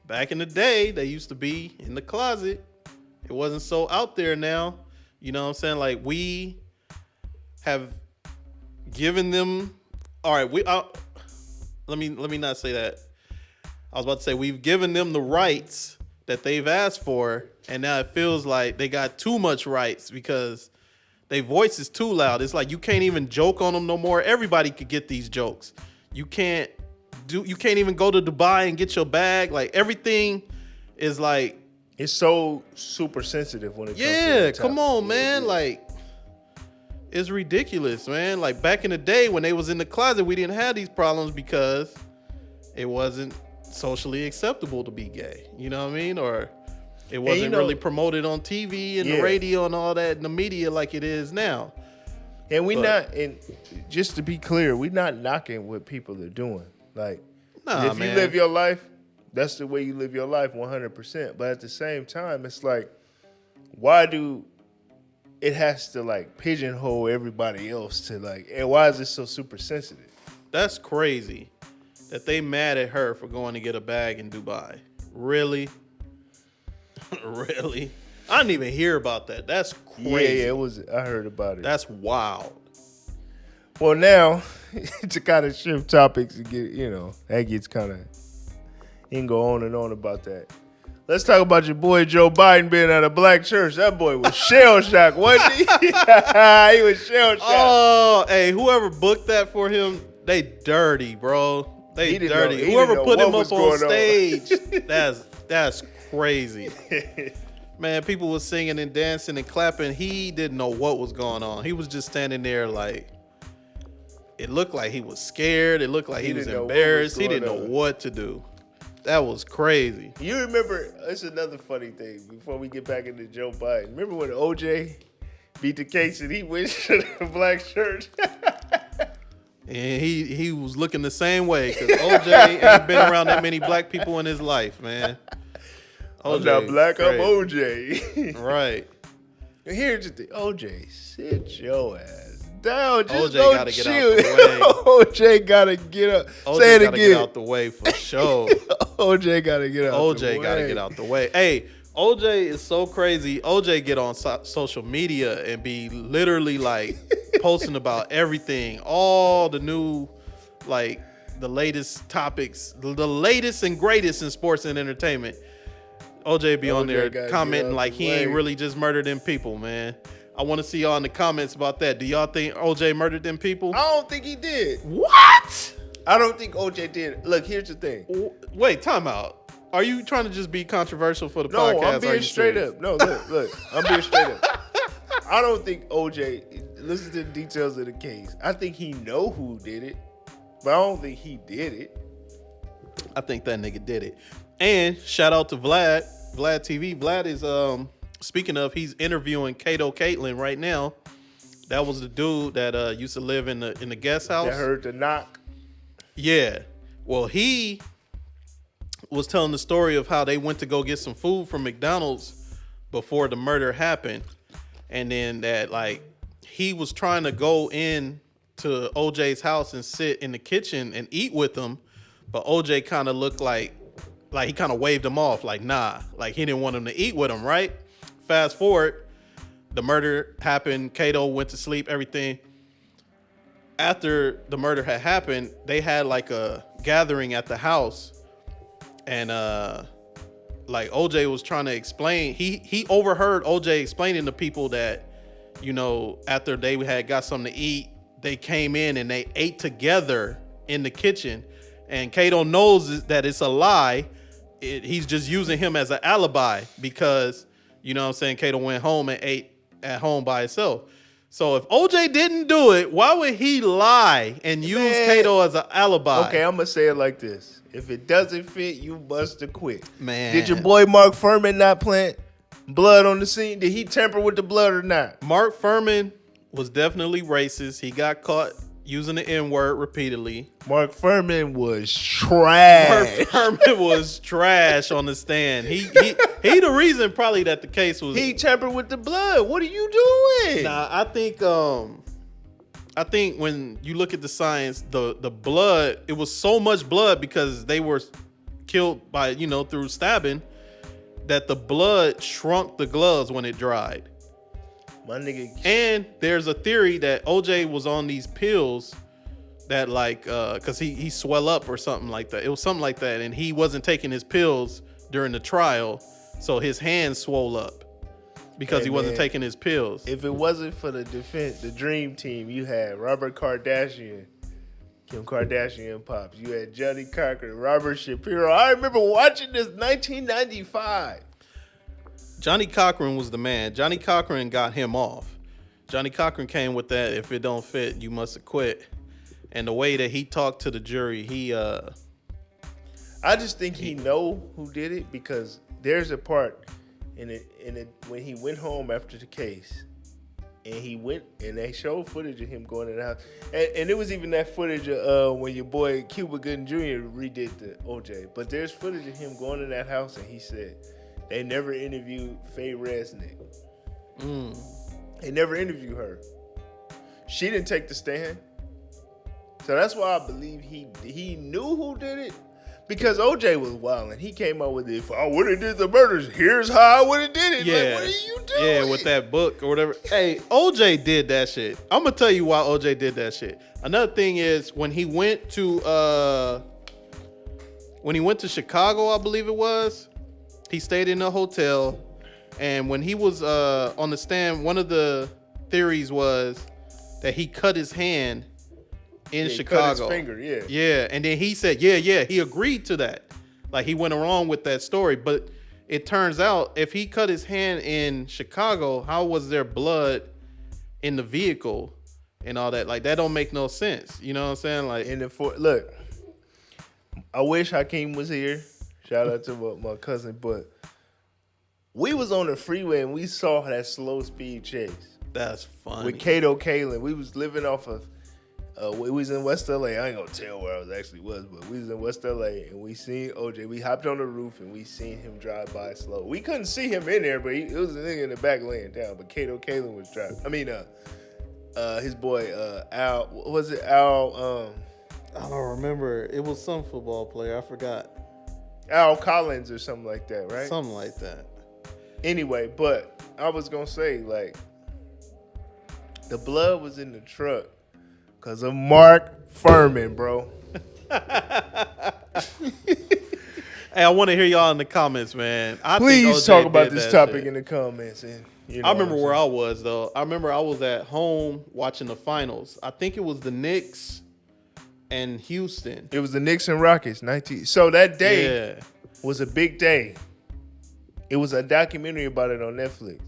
back in the day, they used to be in the closet. It wasn't so out there now. You know what I'm saying? Like, we have given them... All right, let me not say that. I was about to say we've given them the rights that they've asked for, and now it feels like they got too much rights because their voice is too loud. It's like you can't even joke on them no more. Everybody could get these jokes. You can't even go to Dubai and get your bag. Like everything is like, it's so super sensitive when it comes to yeah, come on, man. Like, it's ridiculous, man. Like back in the day when they was in the closet, we didn't have these problems because it wasn't socially acceptable to be gay. You know what I mean? Or it wasn't really promoted on TV and the radio and all that in the media like it is now. And and just to be clear, we're not knocking what people are doing. Like, if you live your life, that's the way you live your life 100%. But at the same time, it's like, why do it has to like pigeonhole everybody else to like, and why is it so super sensitive? That's crazy that they mad at her for going to get a bag in Dubai. Really? Really? I didn't even hear about that. That's crazy. Yeah, it was. I heard about it. That's wild. Well, now to kind of shift topics and get, that gets kind of, you can go on and on about that. Let's talk about your boy Joe Biden being at a black church. That boy was shell shocked, wasn't he? He was shell shocked. Oh, hey, whoever booked that for him, they dirty, bro. They dirty. Whoever put him up on stage, that's crazy. Man, people was singing and dancing and clapping. He didn't know what was going on. He was just standing there like, it looked like he was scared. It looked like he was embarrassed. He didn't know what to do. That was crazy. You remember, it's another funny thing before we get back into Joe Biden. Remember when OJ beat the case and he went to the black church? And he was looking the same way because OJ ain't been around that many black people in his life, man. I'm not black, I'm OJ. Right. Here's the thing, OJ, sit your ass down. Just OJ gotta get out the way. OJ gotta get up. OJ Say it gotta again. get out the way for sure. OJ gotta get out the way. OJ gotta get out the way. Hey, OJ is so crazy. OJ get on social media and be literally like posting about everything, all the new, like the latest topics, the latest and greatest in sports and entertainment. OJ be on there commenting like he ain't really just murdered them people, man. I want to see y'all in the comments about that. Do y'all think OJ murdered them people? I don't think he did. What? I don't think OJ did. Look, here's the thing. Wait, time out. Are you trying to just be controversial for the podcast? No, I'm being straight up. No, look. I'm being straight up. I don't think OJ, listen to the details of the case. I think he know who did it, but I don't think he did it. I think that nigga did it. And shout out to Vlad TV. Vlad is, speaking of, he's interviewing Kato Caitlin right now. That was the dude that used to live in the guest house. That heard the knock. Yeah. Well, he was telling the story of how they went to go get some food from McDonald's before the murder happened. And then that, like, he was trying to go in to OJ's house and sit in the kitchen and eat with him. But OJ kind of looked like he kind of waved him off. Like, nah. Like, he didn't want him to eat with him, right? Fast forward, the murder happened. Kato went to sleep, everything. After the murder had happened, they had like a gathering at the house, and like OJ was trying to explain. He overheard OJ explaining to people that, you know, after they had got something to eat, they came in and they ate together in the kitchen. And Kato knows that it's a lie. He's just using him as an alibi because, you know what I'm saying, Kato went home and ate at home by himself. So if OJ didn't do it, why would he lie and use Kato as an alibi? Okay, I'm going to say it like this. If it doesn't fit, you must have quit. Man. Did your boy Mark Furman not plant blood on the scene? Did he tamper with the blood or not? Mark Furman was definitely racist. He got caught using the N-word repeatedly. Mark Furman was trash. Mark Furman was trash on the stand. He the reason probably that the case was. He tampered with the blood. What are you doing? Nah, I think when you look at the science, the blood, it was so much blood because they were killed by, you know, through stabbing, that the blood shrunk the gloves when it dried. My nigga. And there's a theory that OJ was on these pills that, like, because he swell up or something like that. It was something like that, and he wasn't taking his pills during the trial, so his hands swole up because he wasn't taking his pills. If it wasn't for the dream team, you had Robert Kardashian, Kim Kardashian pops. You had Johnny Cochran, Robert Shapiro. I remember watching this 1995. Johnny Cochran was the man. Johnny Cochran got him off. Johnny Cochran came with that, if it don't fit, you must have quit. And the way that he talked to the jury, I just think he know who did it, because there's a part in it when he went home after the case, and he went and they showed footage of him going in the house, and it was even that footage of when your boy Cuba Gooding Jr. redid the OJ. But there's footage of him going in that house, and he said they never interviewed Faye Resnick. They never interviewed her. She didn't take the stand. So that's why I believe he knew who did it, because OJ was wild and he came up with it. If I would have did the murders, here's how I would have did it. Yeah. Like, what are you doing? Yeah, with that book or whatever. Hey, OJ did that shit. I'm gonna tell you why OJ did that shit. Another thing is when he went to Chicago, I believe it was, he stayed in a hotel, and when he was on the stand, one of the theories was that he cut his hand in Chicago. Cut his finger, yeah. Yeah, and then he said, yeah, he agreed to that. Like, he went along with that story, but it turns out if he cut his hand in Chicago, how was there blood in the vehicle and all that? Like, that don't make no sense. You know what I'm saying? Like, look, I wish Hakeem was here. Shout out to my cousin, but we was on the freeway and we saw that slow speed chase. That's funny. With Kato Kalin. We was living off of, we was in West LA. I ain't gonna tell where I was, but we was in West LA and we seen OJ. We hopped on the roof and we seen him drive by slow. We couldn't see him in there, but it was a nigga in the back laying down. But Kato Kalin was driving. I mean, his boy Al. Was it Al? I don't remember. It was some football player. I forgot. Al Collins or something like that, right? Something like that. Anyway, but I was gonna say, like, the blood was in the truck because of Mark Furman, bro. Hey, I want to hear y'all in the comments, man. Please talk about this topic in the comments, and You know I remember where I was though. I remember I was at home watching the finals. I think it was the Knicks and Houston. It was the Knicks and Rockets. So that day Yeah. was a big day. It was a documentary about it on Netflix.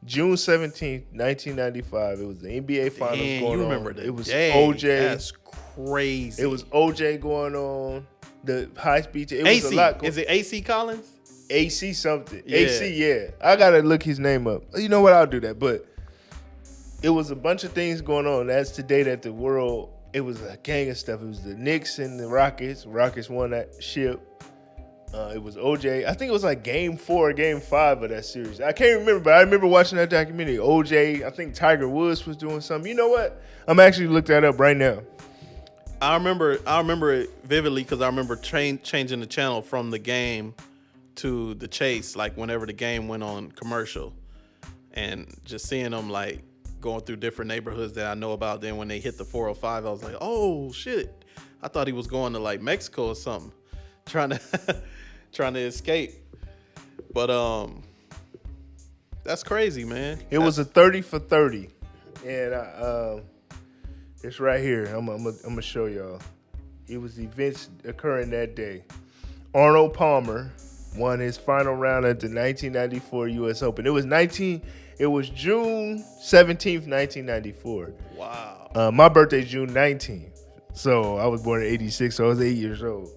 June 17th, 1995. It was the NBA Finals going on. You remember that? It was day. OJ. That's crazy. It was OJ going on. The high speed. It AC. was a lot. Is it AC Collins? AC something. Yeah. AC, yeah. I gotta look his name up. You know what? I'll do that. But it was a bunch of things going on. That's the day that the world. It was a gang of stuff. It was the Knicks and the Rockets. Rockets won that ship. It was OJ. I think it was like game 4 or game 5 of that series. I can't remember, but I remember watching that documentary. OJ, I think Tiger Woods was doing something. You know what? I'm actually look that up right now. I remember it vividly because I remember changing the channel from the game to the chase, like whenever the game went on commercial, and just seeing them like going through different neighborhoods that I know about. Then when they hit the 405, I was like, oh shit! I thought he was going to like Mexico or something, trying to escape. But that's crazy, man. It was a 30 for 30, and it's right here. I'm gonna show y'all. It was events occurring that day. Arnold Palmer won his final round at the 1994 U.S. Open. It was June 17th, 1994. Wow. My birthday's June 19th, so I was born in '86, so I was 8 years old.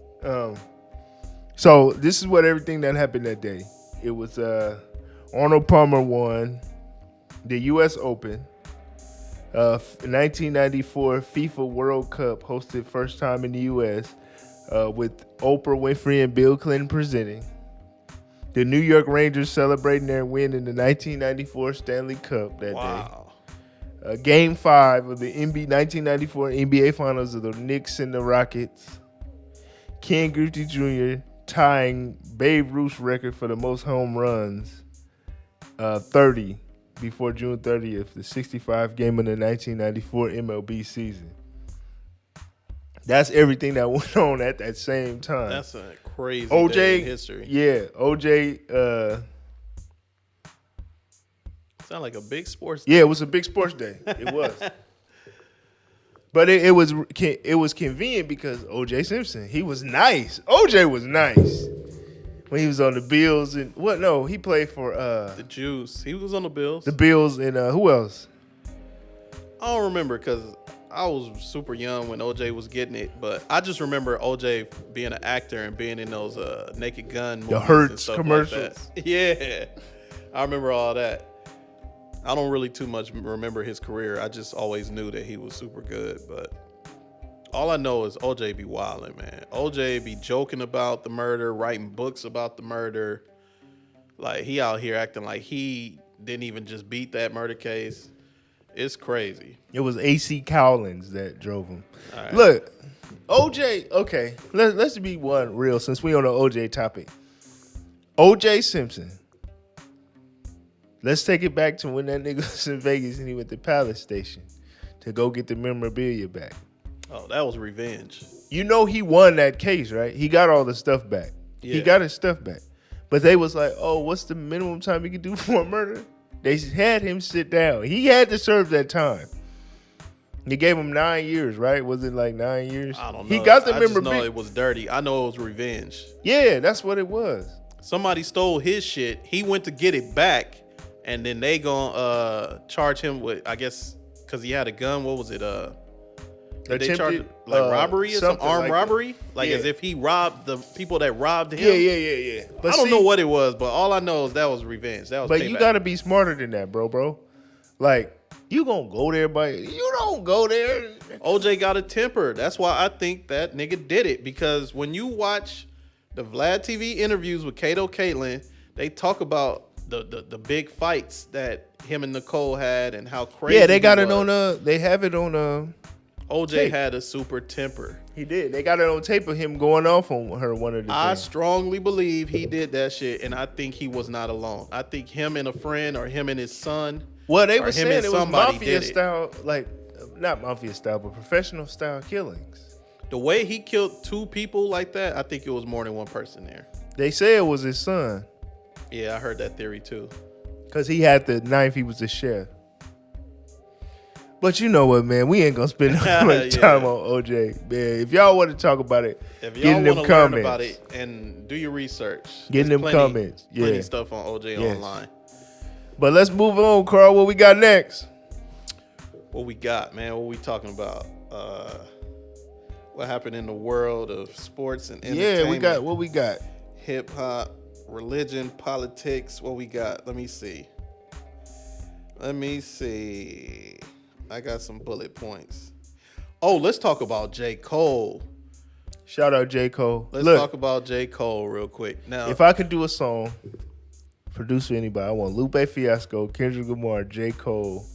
So this is what everything that happened that day. It was Arnold Palmer won the U.S. Open. 1994 FIFA World Cup hosted first time in the U.S. With Oprah Winfrey and Bill Clinton presenting. The New York Rangers celebrating their win in the 1994 Stanley Cup that day. Game 5 of the 1994 NBA Finals of the Knicks and the Rockets. Ken Griffey Jr. tying Babe Ruth's record for the most home runs, 30, before June 30th, the 65th game of the 1994 MLB season. That's everything that went on at that same time. That's a crazy OJ, day in history. Yeah, OJ. Sound like a big sports day. Yeah, it was a big sports day. It was. But it was convenient because OJ Simpson, he was nice. OJ was nice when he was on the Bills and what? No, he played for the Juice. He was on the Bills. The Bills and who else? I don't remember because I was super young when OJ was getting it, but I just remember OJ being an actor and being in those Naked Gun movies, the Hertz and stuff commercials. Like that. Yeah, I remember all that. I don't really too much remember his career. I just always knew that he was super good, but all I know is OJ be wildin', man. OJ be joking about the murder, writing books about the murder. Like, he out here acting like he didn't even just beat that murder case. It's crazy. It was AC Cowlings that drove him. Right. Look, OJ, okay, let's be one real since we on the OJ topic. OJ Simpson. Let's take it back to when that nigga was in Vegas and he went to Palace Station to go get the memorabilia back. Oh, that was revenge. You know he won that case, right? He got all the stuff back. Yeah. He got his stuff back. But they was like, oh, what's the minimum time you can do for a murder? They had him sit down. He had to serve that time. They gave him 9 years, right? Was it like 9 years? I don't know. He got the memorabilia. I just know it was dirty. I know it was revenge. Yeah, that's what it was. Somebody stole his shit. He went to get it back. And then they gonna charge him with, I guess, because he had a gun. What was it? They charged like robbery or some armed robbery, like as if he robbed the people that robbed him. Yeah. But I don't know what it was, but all I know is that was revenge. That was. But payback. you gotta be smarter than that, bro. Like, you gonna go there, but you don't go there. OJ got a temper. That's why I think that nigga did it, because when you watch the Vlad TV interviews with Kato Caitlin, they talk about the big fights that him and Nicole had and how crazy. Yeah, they got it on they have it on OJ tape. had a super temper. He did. They got it on tape of him going off on her one of the I things. strongly believe he did that shit, and I think he was not alone. I think him and a friend, or him and his son. Well, they were saying it was mafia did style, like not mafia style, but professional style killings. The way he killed 2 people like that, I think it was more than one person there. They say it was his son. Yeah, I heard that theory too. Because he had the knife, he was a chef. But you know what, man? We ain't gonna spend no much time on OJ, man. If y'all want to talk about it, if y'all want to learn about it and do your research, get in them comments. Plenty stuff on OJ online. But let's move on, Carl. What we got next? What we got, man? What we talking about? What happened in the world of sports and entertainment? Yeah, what we got? Hip hop, religion, politics. What we got? Let me see. I got some bullet points. Oh, let's talk about J. Cole. Shout out J. Cole. Let's talk about J. Cole real quick. Now, if I could do a song, produce for anybody, I want Lupe Fiasco, Kendrick Lamar, J. Cole,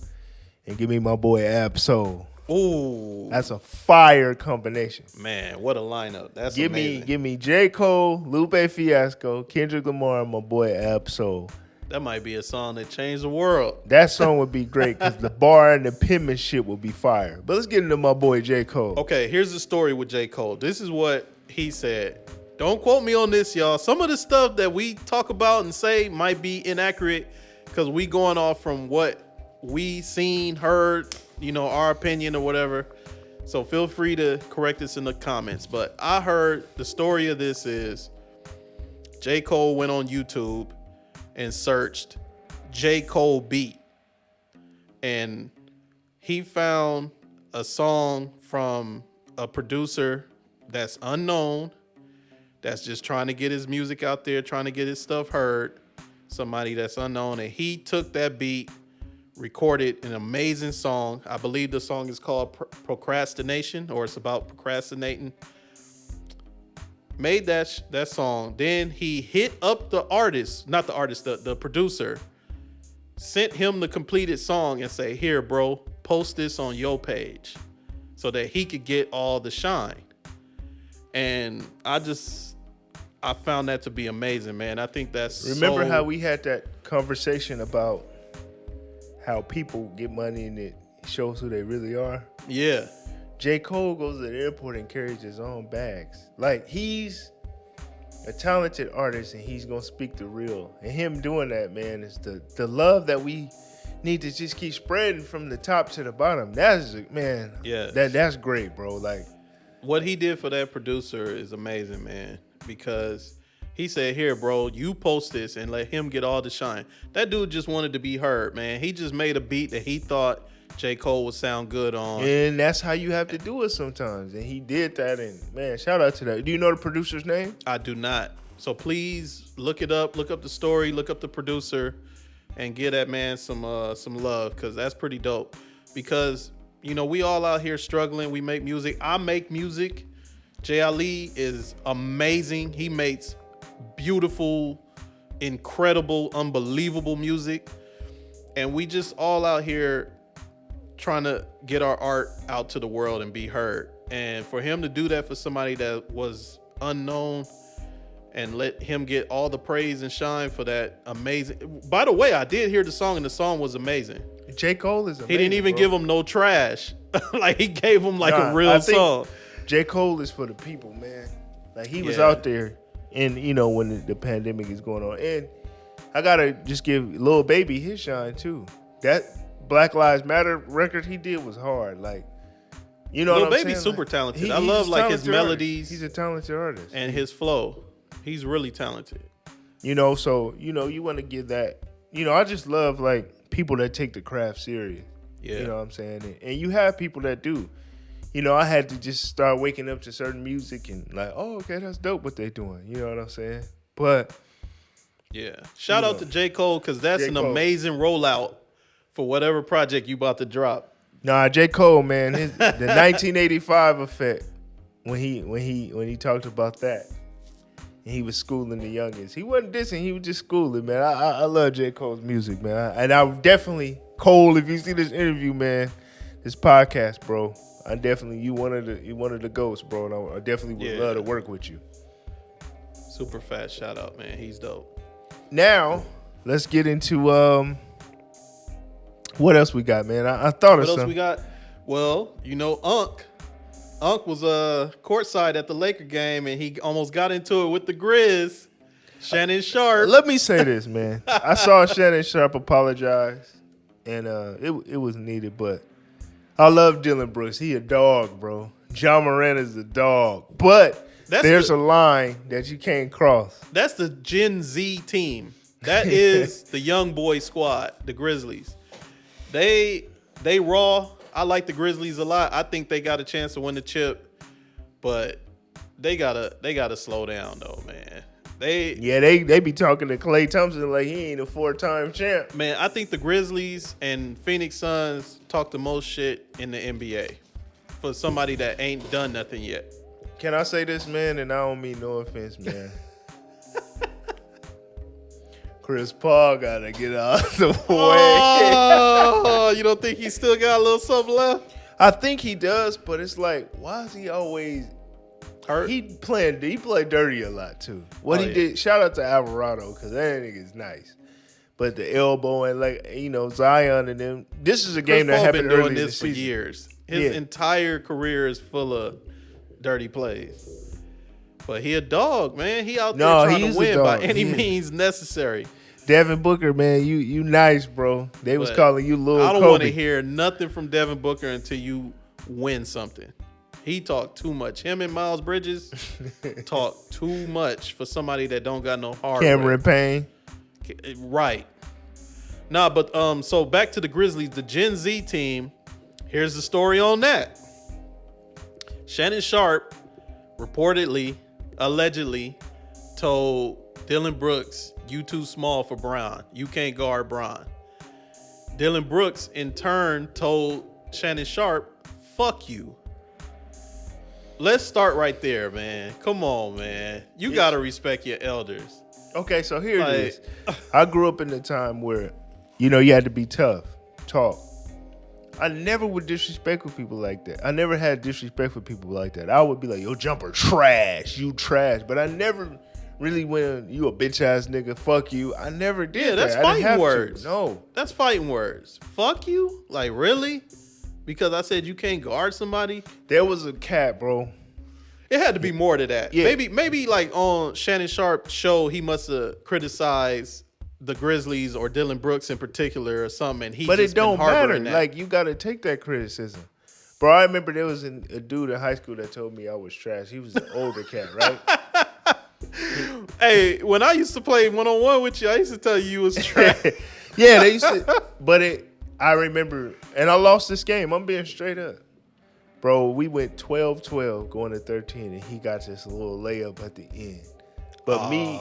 and give me my boy Ab Soul. Ooh, that's a fire combination. Man, what a lineup. That's amazing. Give me J. Cole, Lupe Fiasco, Kendrick Lamar, and my boy Ab Soul. That might be a song that changed the world. That song would be great because the bar and the penmanship would be fire. But let's get into my boy J. Cole. Okay, here's the story with J. Cole. This is what he said. Don't quote me on this, y'all. Some of the stuff that we talk about and say might be inaccurate because we going off from what we seen, heard, our opinion or whatever. So feel free to correct us in the comments. But I heard the story of this is J. Cole went on YouTube and searched J. Cole beat. And he found a song from a producer that's unknown, that's just trying to get his music out there, trying to get his stuff heard, somebody that's unknown. And he took that beat, recorded an amazing song. I believe the song is called Procrastination, or it's about procrastinating. Made that song. Then he hit up the producer, sent him the completed song and say, here, bro, post this on your page so that he could get all the shine. And I found that to be amazing, man. I think that's Remember how we had that conversation about how people get money and it shows who they really are? Yeah. J. Cole goes to the airport and carries his own bags. Like, he's a talented artist and he's gonna speak the real. And him doing that, man, is the love that we need to just keep spreading from the top to the bottom. That's that's great, bro. Like, what he did for that producer is amazing, man, because he said, here, bro, you post this and let him get all the shine. That dude just wanted to be heard, man. He just made a beat that he thought J. Cole would sound good on. And that's how you have to do it sometimes. And he did that. And, man, shout out to that. Do you know the producer's name? I do not. So please look it up. Look up the story. Look up the producer. And give that man some love, because that's pretty dope. Because, we all out here struggling. We make music. I make music. J. Ali is amazing. He makes beautiful, incredible, unbelievable music. And we just all out here trying to get our art out to the world and be heard. And for him to do that for somebody that was unknown and let him get all the praise and shine for that amazing. By the way, I did hear the song and the song was amazing. J. Cole is amazing. He didn't even give him no trash. Like, he gave him a real song. J. Cole is for the people, man. Like, he was out there and when the pandemic is going on. And I gotta just give Lil Baby his shine too. That Black Lives Matter record he did was hard. Like, Lil Baby's super talented. I love his melodies. He's a talented artist. And his flow. He's really talented. So you want to give that. I just love like people that take the craft serious. Yeah. You know what I'm saying? And you have people that do. I had to just start waking up to certain music and like, oh, okay, that's dope what they're doing. You know what I'm saying? But yeah, shout out to J. Cole, because that's an amazing rollout for whatever project you about to drop. Nah, J. Cole, man, the 1985 effect when he talked about that, and he was schooling the youngest. He wasn't dissing; he was just schooling, man. I love J. Cole's music, man, and I definitely Cole. If you see this interview, man, this podcast, bro, you one of the ghosts, bro, and I definitely would love to work with you. Super fast shout out, man. He's dope. Now let's get into what else we got, man? I thought of something. What else we got? Well, Unc was courtside at the Laker game, and he almost got into it with the Grizz. Shannon Sharp. Let me say this, man. I saw Shannon Sharp apologize, and it was needed, but I love Dylan Brooks. He a dog, bro. John Moran is a dog, but there's a line that you can't cross. That's the Gen Z team. That is the young boy squad, the Grizzlies. They raw. I like the Grizzlies a lot. I think they got a chance to win the chip, but they gotta slow down though, man. They be talking to Klay Thompson like he ain't a 4-time champ. Man, I think the Grizzlies and Phoenix Suns talk the most shit in the NBA for somebody that ain't done nothing yet. Can I say this, man? And I don't mean no offense, man. Chris Paul gotta get out the way. Oh, you don't think he still got a little something left? I think he does, but it's like, why is he always hurt? He played dirty a lot too. What he did, shout out to Alvarado, because that nigga's nice. But the elbow and Zion and them. This is a game that happened been early doing in this the for season. years. His entire career is full of dirty plays. But he a dog, man. He out there trying to win by any means necessary. Devin Booker, man, you nice, bro. They was calling you Lil Kobe. I don't want to hear nothing from Devin Booker until you win something. He talked too much. Him and Miles Bridges talk too much for somebody that don't got no heart. Cameron Payne. Right. Nah, but so back to the Grizzlies, the Gen Z team. Here's the story on that. Shannon Sharp reportedly, allegedly, told Dylan Brooks, "You too small for Bron. You can't guard Bron." Dylan Brooks, in turn, told Shannon Sharp, "Fuck you." Let's start right there, man. Come on, man. You got to respect your elders. Okay, so here it is. I grew up in a time where, you had to be tough, talk. I never would disrespect with people like that. I never had disrespect for people like that. I would be like, yo, jumper, trash, you trash. But I never really went, you a bitch ass nigga, fuck you. I never did that. That's fighting words. No. That's fighting words. Fuck you? Like, really? Because I said you can't guard somebody? There was a cat, bro. It had to be more to that. Yeah. Maybe like on Shannon Sharp's show, he must have criticized the Grizzlies or Dylan Brooks in particular or something. And but it don't matter. Like, you got to take that criticism. Bro, I remember there was a dude in high school that told me I was trash. He was an older cat, right? Hey, when I used to play one-on-one with you, I used to tell you was trash. Yeah, they used to. But I remember, and I lost this game. I'm being straight up. Bro, we went 12-12 going to 13, and he got this little layup at the end. But me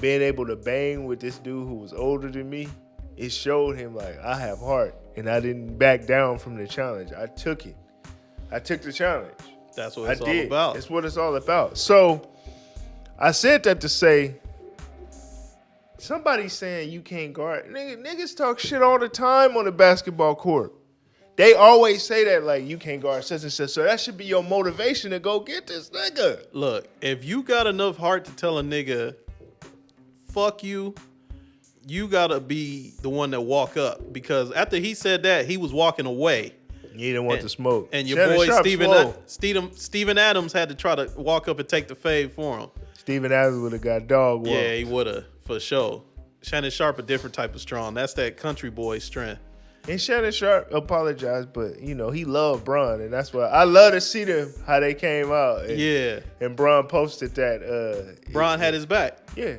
being able to bang with this dude who was older than me, it showed him, like, I have heart, and I didn't back down from the challenge. I took it. I took the challenge. That's what it's all about. It's what it's all about. So I said that to say, somebody saying you can't guard. Niggas talk shit all the time on the basketball court. They always say that, like, you can't guard such and such. So that should be your motivation to go get this nigga. Look, if you got enough heart to tell a nigga, fuck you, you got to be the one that walk up. Because after he said that, he was walking away. He didn't want the smoke. And your boy Steven Adams had to try to walk up and take the fade for him. Steven Adams would have got dog walk. Yeah, he would have, for sure. Shannon Sharp, a different type of strong. That's that country boy strength. And Shannon Sharp apologized, but, he loved Bron. And that's why I love to see them, how they came out. And, And Bron posted that. Bron had his back. Yeah.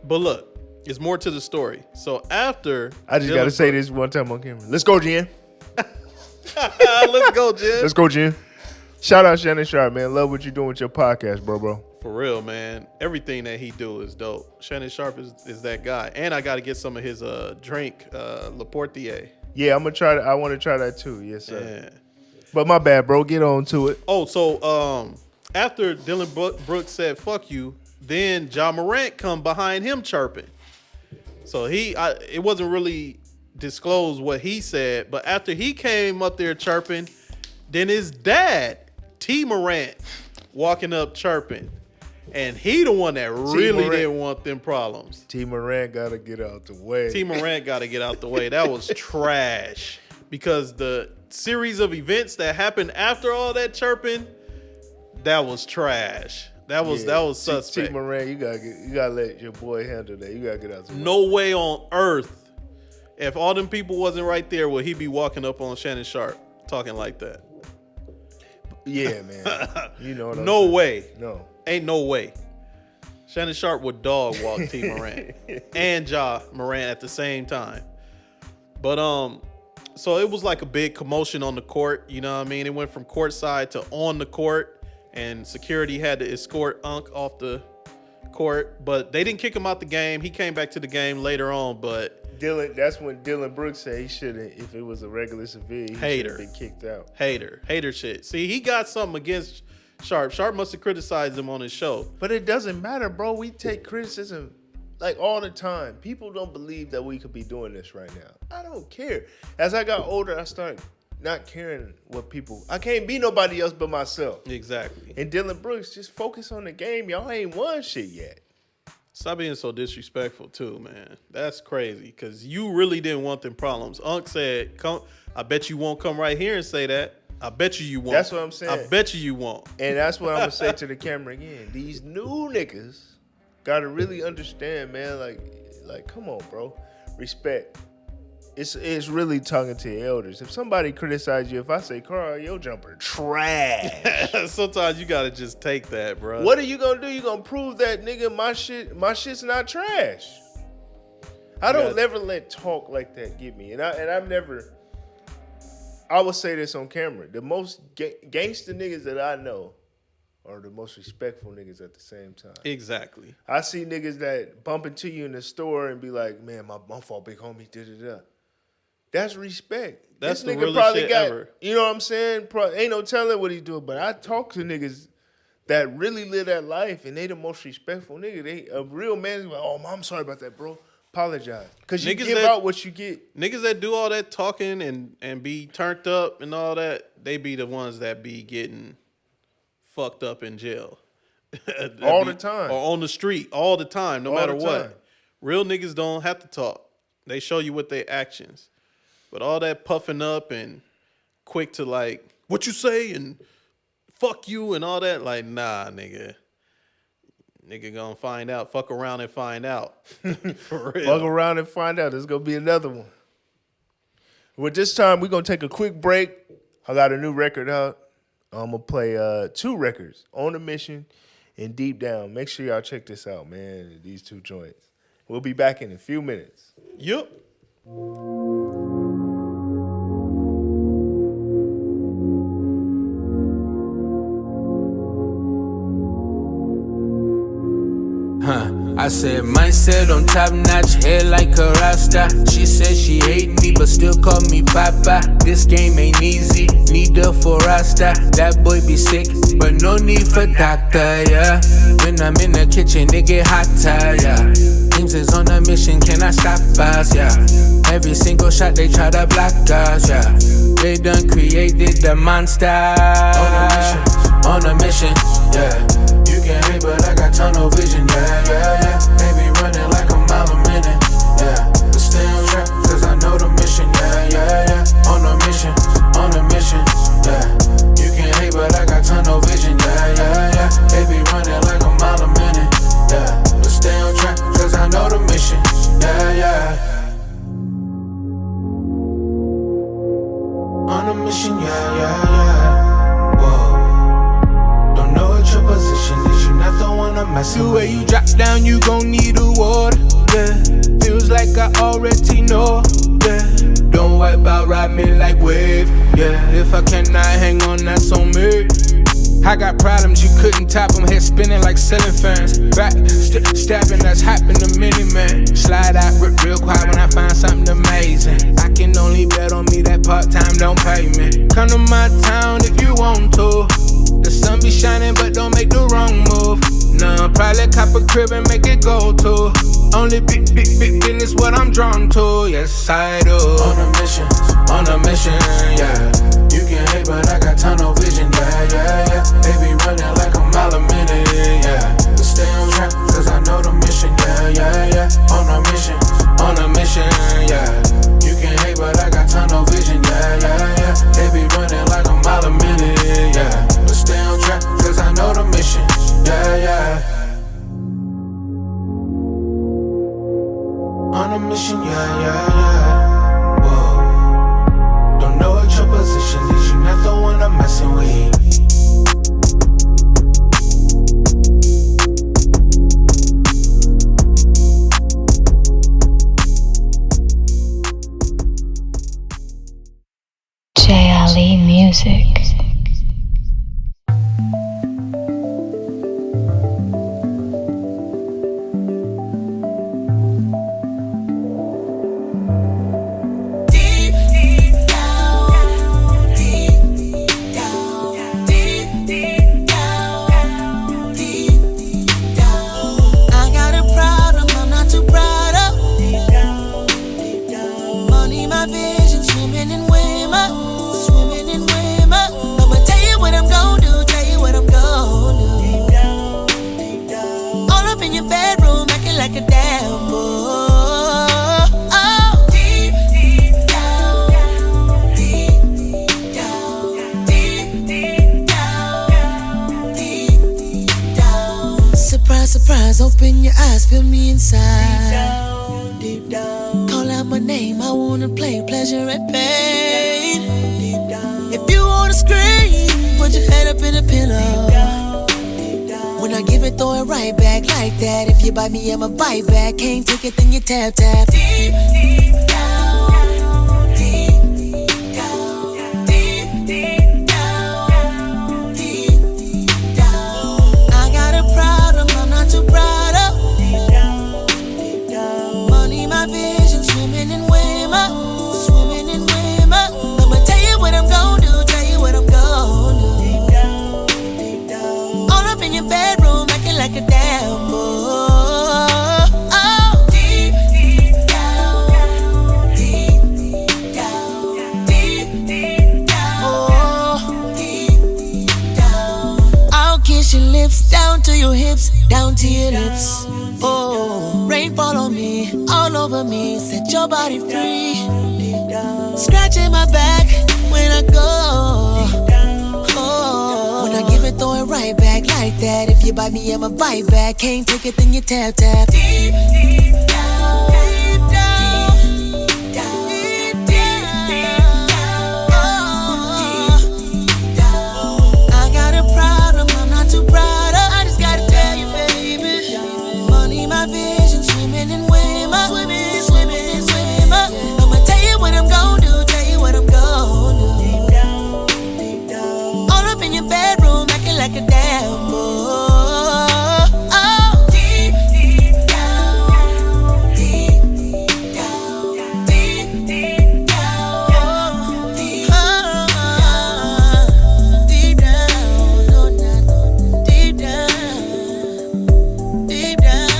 But look, there's more to the story. So after... I just got to say this one time on camera. Let's go, Jen. Let's go, Jen. Let's go, Jen. Shout out Shannon Sharp, man. Love what you're doing with your podcast, bro. For real, man. Everything that he do is dope. Shannon Sharp is that guy. And I got to get some of his drink, Le Portier. Yeah, I'm going to try that. I want to try that too. Yes, sir. Yeah. But my bad, bro. Get on to it. Oh, so after Dylan Brooks said, fuck you, then Ja Morant come behind him chirping. So it wasn't really disclosed what he said, but after he came up there chirping, then his dad, T. Morant, walking up chirping. And he the one that really didn't want them problems. T. Morant got to get out the way. T. Morant got to get out the way. That was trash. Because the series of events that happened after all that chirping, that was trash. That was suspect. T. Moran, you gotta let your boy handle that. You gotta get out. No way on earth, if all them people wasn't right there, would he be walking up on Shannon Sharp talking like that? Yeah, man. You know what I'm No saying? way. No. Ain't no way. Shannon Sharp would dog walk T. Moran and Ja Moran at the same time. But so it was like a big commotion on the court. You know what I mean? It went from courtside to on the court, and security had to escort Unc off the court. But they didn't kick him out the game. He came back to the game later on, but That's when Dylan Brooks said he shouldn't, if it was a regular civilian, he should have been kicked out. Hater shit. See, he got something against Sharp. Sharp must have criticized him on his show. But it doesn't matter, bro. We take criticism like all the time. People don't believe that we could be doing this right now. I don't care. As I got older, I started not caring what people. I can't be nobody else but myself. Exactly. And Dylan Brooks, just focus on the game. Y'all ain't won shit yet. Stop being so disrespectful too, man. That's crazy, because you really didn't want them problems. Unc said, "Come, I bet you won't come right here and say that. I bet you won't." That's what I'm saying. I bet you won't. And that's what I'm gonna say to the camera again. These new niggas gotta really understand, man. Like, come on, bro. Respect. It's really talking to your elders. If somebody criticizes you, if I say, Carl, your jumper trash. Sometimes you gotta just take that, bro. What are you gonna do? You gonna prove that, nigga, my shit's not trash. I don't never let talk like that get me. And I've never, I will say this on camera. The most gangster niggas that I know are the most respectful niggas at the same time. Exactly. I see niggas that bump into you in the store and be like, man, my fault, big homie, da-da-da. That's respect. That's this the nigga realest probably shit got, ever. you know what I'm saying? Ain't no telling what he doing, but I talk to niggas that really live that life, and they the most respectful nigga. A real man is like, oh, I'm sorry about that, bro. Apologize. Because you give out what you get. Niggas that do all that talking and be turned up and all that, they be the ones that be getting fucked up in jail. All the time. Or on the street all the time, no matter what. Time. Real niggas don't have to talk. They show you with their actions. But all that puffing up and quick to like, what you say and fuck you and all that, like, nah, nigga. Nigga gonna find out. Fuck around and find out. For real. Fuck around and find out. There's gonna be another one. Well, this time we're gonna take a quick break. I got a new record out. I'm gonna play 2 records, On a Mission and Deep Down. Make sure y'all check this out, man. These 2 joints. We'll be back in a few minutes. Yup. I said mindset on top notch, head like a rasta. She said she hate me, but still call me papa. This game ain't easy, need her for rasta. That boy be sick, but no need for doctor, yeah. When I'm in the kitchen, it get hotter, yeah. Teams is on a mission, can I stop us, yeah. Every single shot they try to block us, yeah. They done created the monster. On a mission, yeah. You can hate, but I got tunnel vision, yeah, yeah, yeah. They be running like a mile a minute, yeah. But stay on track, cause I know the mission, yeah, yeah, yeah. On a mission, yeah. You can hate, but I got tunnel vision, yeah, yeah, yeah. They be running like a mile a minute, yeah. But stay on track, cause I know the mission, yeah, yeah. On a mission, yeah, yeah, yeah. Your position is you not the one I'm messing with. The way you drop down, you gon' need a water, yeah. Feels like I already know, yeah. Don't wipe out, ride me like wave, yeah. If I cannot hang on, that's on me. I got problems, you couldn't top them. Head spinning like ceiling fans. Back, stabbing, that's happened to many, man. Slide out real quiet when I find something amazing. I can only bet on me, that part-time don't pay me. Come to my town if you want to. The sun be shining, but don't make the wrong move. Nah, probably cop a crib and make it go to. Only big business what I'm drawn to. Yes, I do. On a mission, yeah. You can hate, but I got tunnel vision, yeah, yeah, yeah. They be running like a mile a minute, yeah. But stay on track, cause I know the mission, yeah, yeah, yeah. On a mission, yeah. You can hate, but I got tunnel vision, yeah, yeah, yeah. They be running like a mile a minute, yeah. But stay on track, cause I know the mission, yeah, yeah. yeah. Whoa. Don't know what your position is, you're not the one I'm messing with. JLE Music. Surprise, open your eyes, feel me inside. Deep down. Call out my name, I wanna play pleasure and pain. Deep down. If you wanna scream, put your head up in a pillow. Deep down. When I give it, throw it right back like that. If you bite me, I'ma bite back. Can't take it, then you tap. Deep down. Like a damn boy. Deep down, deep down, deep down, oh, deep down. I'll kiss your lips down to your hips, down to your lips. Oh, rain fall on me, all over me, set your body free. Scratching my back when I go. When I give it, throw it right back like that. If you bite me, I'ma bite back. Can't take it, then you tap. Deep down, deep down, deep down, deep down. I got a problem, I'm not too proud of. I just gotta tell you, baby. Money, my vision, swimming in women, swimming. I'ma tell you what I'm gon' do, tell you what I'm gon' do. All up in your bedroom, acting like a damn boy. Oh, deep down, deep down, deep down, deep down, no, not deep down, deep down.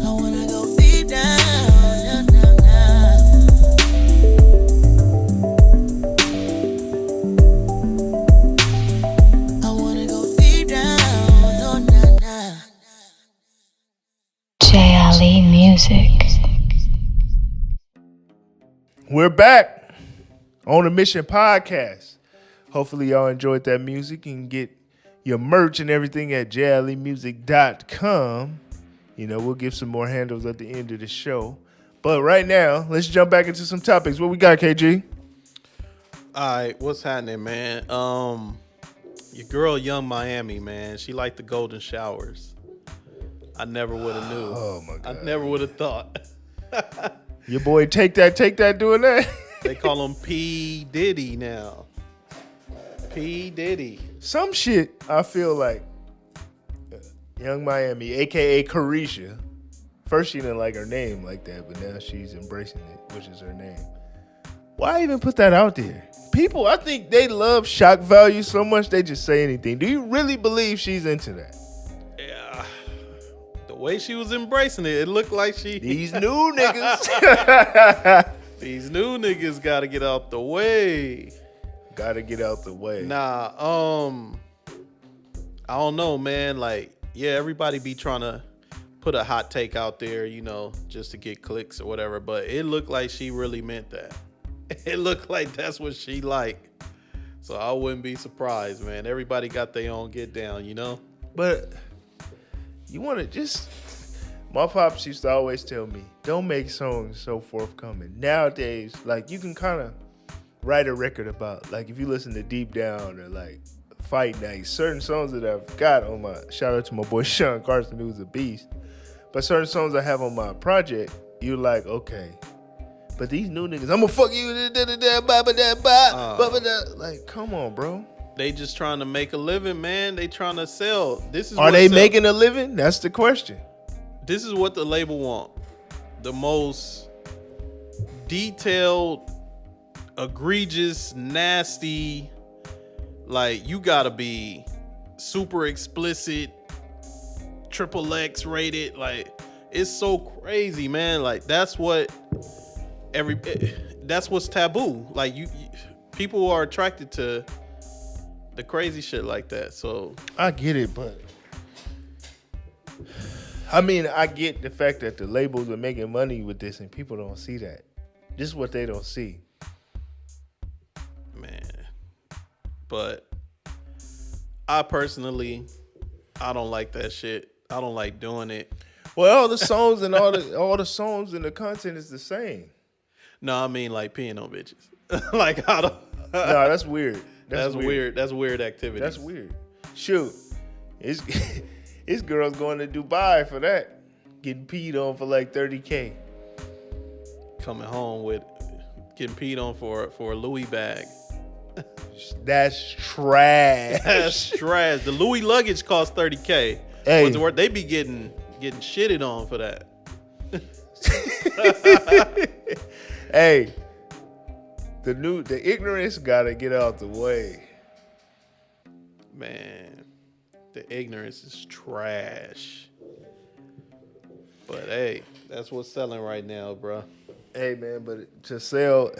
I wanna go deep down, no. I wanna go deep down, no, nah. JLE Music. We're back on the Mission Podcast. Hopefully y'all enjoyed that music. You can get your merch and everything at jlemusic.com. You know, we'll give some more handles at the end of the show. But right now, let's jump back into some topics. What we got, KG? All right, what's happening, man? Your girl, Young Miami, man, she liked the golden showers. I never would have knew. Oh my God. I never would have thought. Your boy, take that, doing that. They call him P. Diddy now. P. Diddy. Some shit, I feel like Young Miami, a.k.a. Carisha. First, she didn't like her name like that, but now she's embracing it, which is her name. Why even put that out there? People, I think they love shock value so much they just say anything. Do you really believe she's into that? Yeah. The way she was embracing it, it looked like she... These new niggas. These new niggas gotta get out the way. Gotta get out the way. Nah, I don't know, man. Like, yeah, everybody be trying to put a hot take out there, you know, just to get clicks or whatever. But it looked like she really meant that. It looked like that's what she liked. So I wouldn't be surprised, man. Everybody got their own get down, you know? But you want to just... My pops used to always tell me, don't make songs so forthcoming. Nowadays, like, you can kind of write a record about, like, if you listen to Deep Down or, like, Fight Night, certain songs that I've got on my, shout out to my boy Sean Carson, who's a beast, but certain songs I have on my project, you're like, okay, but these new niggas, I'm gonna fuck you, like, come on, bro. They just trying to make a living, man. They trying to sell. This is Are they making a living? That's the question. This is what the label want. The most detailed, egregious, nasty, like, you gotta be super explicit, XXX rated. Like, it's so crazy, man. Like, that's what's taboo. Like, you people are attracted to the crazy shit like that. So I get it, but I mean, I get the fact that the labels are making money with this and people don't see that. This is what they don't see. Man. But I personally, I don't like that shit. I don't like doing it. Well, all the songs and all the songs and the content is the same. No, I mean like peeing on bitches. Like, I don't. No, that's weird. That's weird. That's weird activity. That's weird. Shoot, it's girls going to Dubai for that, getting peed on for like $30K. Coming home with getting peed on for a Louis bag. That's trash. That's trash. The Louis luggage costs $30K. Hey. What's the word? They be getting shitted on for that. Hey, the ignorance gotta get out the way. Man, the ignorance is trash. But hey, that's what's selling right now, bro. Hey man, but to sell,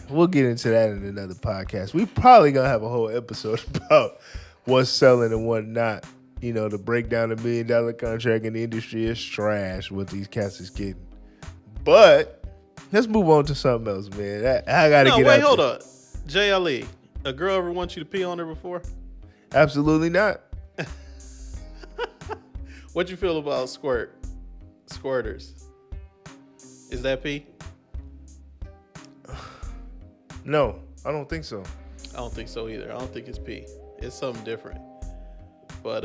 we'll get into that in another podcast. We probably gonna have a whole episode about what's selling and what not. You know, to break down $1 million contract in the industry is trash. What these cats is getting. But let's move on to something else, man. I gotta get. Wait, hold up. JLE, a girl ever want you to pee on her before? Absolutely not. What you feel about squirters? Is that pee? No, I don't think so. I don't think so either. I don't think it's pee. It's something different. But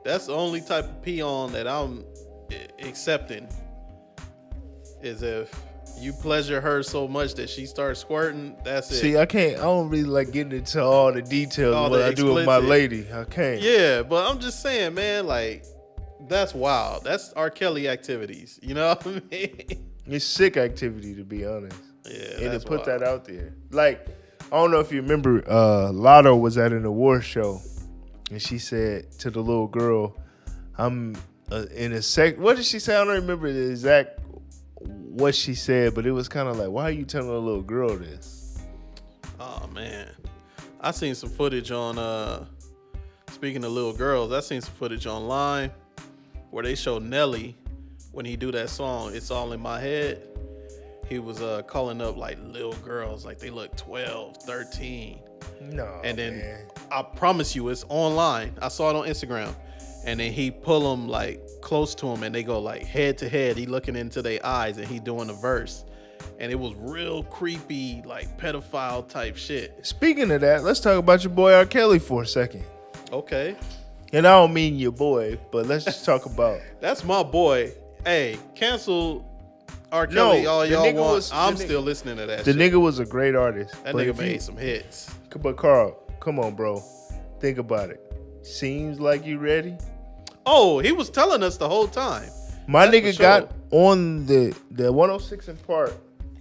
that's the only type of pee on that I'm accepting, is if you pleasure her so much that she starts squirting. That's it. See, I don't really like getting into all the details of what I do with my lady. I can't. Yeah, but I'm just saying, man, like, that's wild. That's R. Kelly activities. You know what I mean? It's sick activity, to be honest. Yeah, and to put that out there. Like, I don't know if you remember, Lotto was at an award show, and she said to the little girl, I'm in a sec. What did she say? I don't remember the exact what she said, but it was kind of like, why are you telling a little girl this? Oh, man. I seen some footage on, speaking of little girls, I seen some footage online where they show Nelly when he do that song, It's All in My Head. He was calling up like little girls, like they look 12, 13. No, and then man. I promise you, it's online. I saw it on Instagram. And then he pull them like close to him, and they go like head to head. He looking into their eyes, and he doing a verse. And it was real creepy, like pedophile type shit. Speaking of that, let's talk about your boy R. Kelly for a second. Okay. And I don't mean your boy, but let's just talk about. That's my boy. Hey, cancel R. Kelly all y'all want. I'm still listening to that shit. The nigga was a great artist. That nigga made some hits. But Carl, come on, bro. Think about it. Seems like you ready? Oh, he was telling us the whole time. My nigga got on the 106 in Park.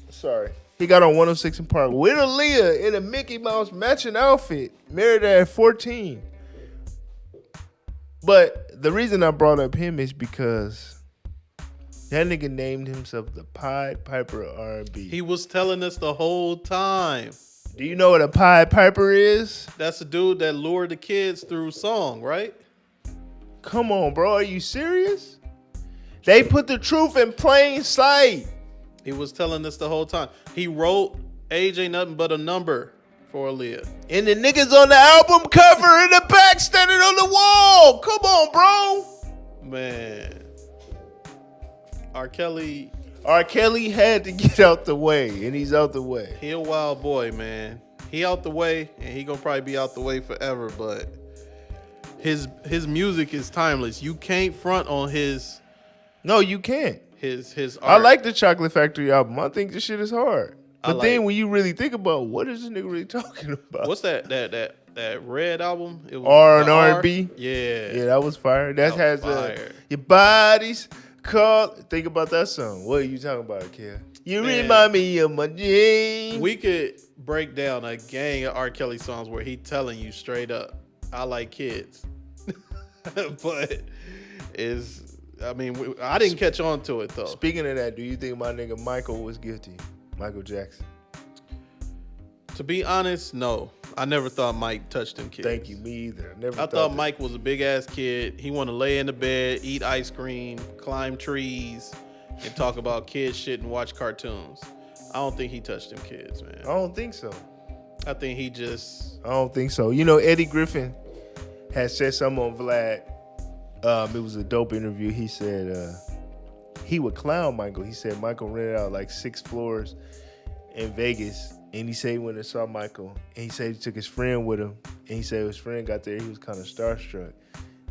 Sorry. He got on 106 in Park with Aaliyah in a Mickey Mouse matching outfit. Married her at 14. But the reason I brought up him is because that nigga named himself the Pied Piper of R&B. He was telling us the whole time. Do you know what a Pied Piper is? That's the dude that lured the kids through song, right? Come on, bro. Are you serious? They put the truth in plain sight. He was telling us the whole time. He wrote Age Ain't Nothing But a Number for Aaliyah. And the niggas on the album cover in the back standing on the wall. Come on, bro. Man. R. Kelly had to get out the way, and he's out the way. He a wild boy, man. He out the way, and he gonna probably be out the way forever. But his music is timeless. You can't front on his. No, you can't. His art. I like the Chocolate Factory album. I think this shit is hard. But like then when you really think about what is this nigga really talking about? What's that Red album? It was R&B. Yeah, that was fire. That has fire. Your body's called. Think about that song. What are you talking about, kid? You remind me of my dream. We could break down a gang of R. Kelly songs where he telling you straight up, "I like kids," but I didn't catch on to it though. Speaking of that, do you think my nigga Michael was guilty? Michael Jackson. To be honest, no. I never thought Mike touched them kids. Thank you, me either. I thought Mike was a big ass kid. He wanted to lay in the bed, eat ice cream, climb trees, and talk about kid shit and watch cartoons. I don't think he touched them kids, man. I don't think so. I think he just. I don't think so. You know, Eddie Griffin had said something on Vlad. It was a dope interview. He said he would clown Michael. He said Michael rented out like 6 floors in Vegas. And he said he went and saw Michael. And he said he took his friend with him. And he said his friend got there. He was kind of starstruck.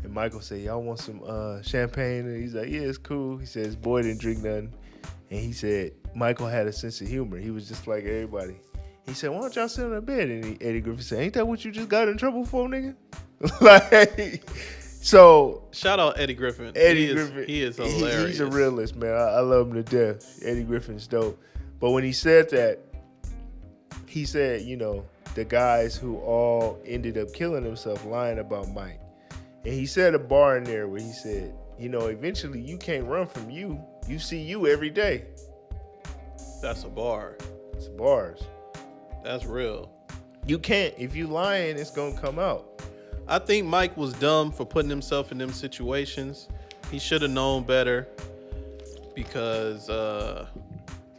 And Michael said, y'all want some champagne? And he's like, yeah, it's cool. He said his boy didn't drink nothing. And he said Michael had a sense of humor. He was just like everybody. He said, why don't y'all sit on the bed? And Eddie Griffin said, ain't that what you just got in trouble for, nigga? Like, so. Shout out Eddie Griffin. Griffin. He is hilarious. He's a realist, man. I love him to death. Eddie Griffin's dope. But when he said that, he said, you know, the guys who all ended up killing themselves lying about Mike. And he said a bar in there where he said, you know, eventually you can't run from you. You see you every day. That's a bar. It's bars. That's real. You can't. If you lying, it's going to come out. I think Mike was dumb for putting himself in them situations. He should have known better because,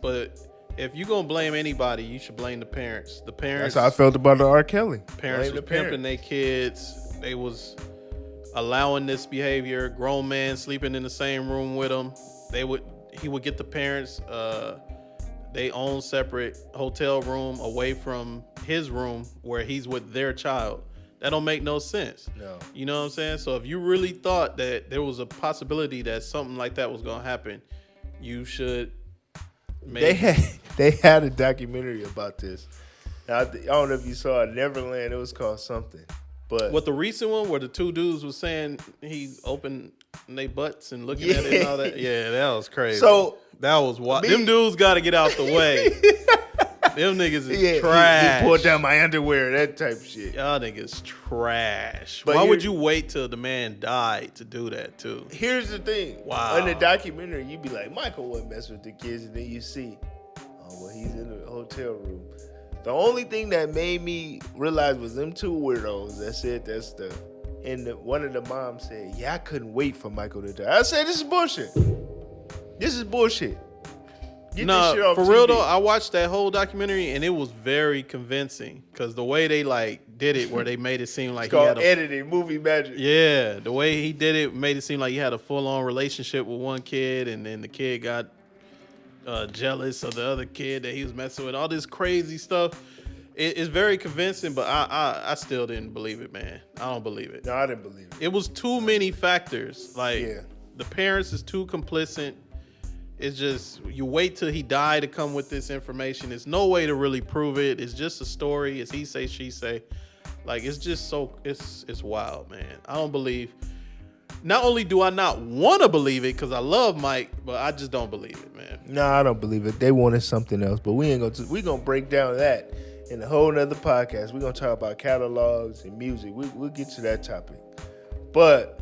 but if you're going to blame anybody, you should blame the parents. The parents. That's how I felt about the R. Kelly. Parents was pimping their kids. They was allowing this behavior. Grown man sleeping in the same room with them. He would get the parents they own separate hotel room away from his room where he's with their child. That don't make no sense. No. You know what I'm saying? So if you really thought that there was a possibility that something like that was gonna happen, you should. They had a documentary about this. I don't know if you saw it, Neverland. It was called something. But what, the recent one where the 2 dudes was saying he opened their butts and looking at it and all that? Yeah, that was crazy. So that was wild. Them dudes got to get out the way. Them niggas is trash. He pulled down my underwear, that type of shit. Y'all niggas trash. But why would you wait till the man died to do that too? Here's the thing. Wow. In the documentary, you be like, Michael wouldn't mess with the kids, and then you see, oh, well, he's in the hotel room. The only thing that made me realize was them 2 weirdos that said that stuff. And one of the moms said, yeah, I couldn't wait for Michael to die. I said, this is bullshit. This is bullshit. Get this shit off for TV. real though, I watched that whole documentary and it was very convincing because the way they like did it, where they made it seem like it's called editing, movie magic. Yeah, the way he did it made it seem like he had a full-on relationship with one kid, and then the kid got jealous of the other kid that he was messing with. All this crazy stuff. It's very convincing, but I still didn't believe it, man. I don't believe it. No, I didn't believe it. It was too many factors. Like the parents is too complicit. It's just, you wait till he died to come with this information. There's no way to really prove it. It's just a story. It's he say, she say. Like, it's just so, it's wild, man. I don't believe. Not only do I not want to believe it because I love Mike, but I just don't believe it, man. No, I don't believe it. They wanted something else, but we gonna break down that in a whole nother podcast. We're gonna talk about catalogs and music. We'll get to that topic, but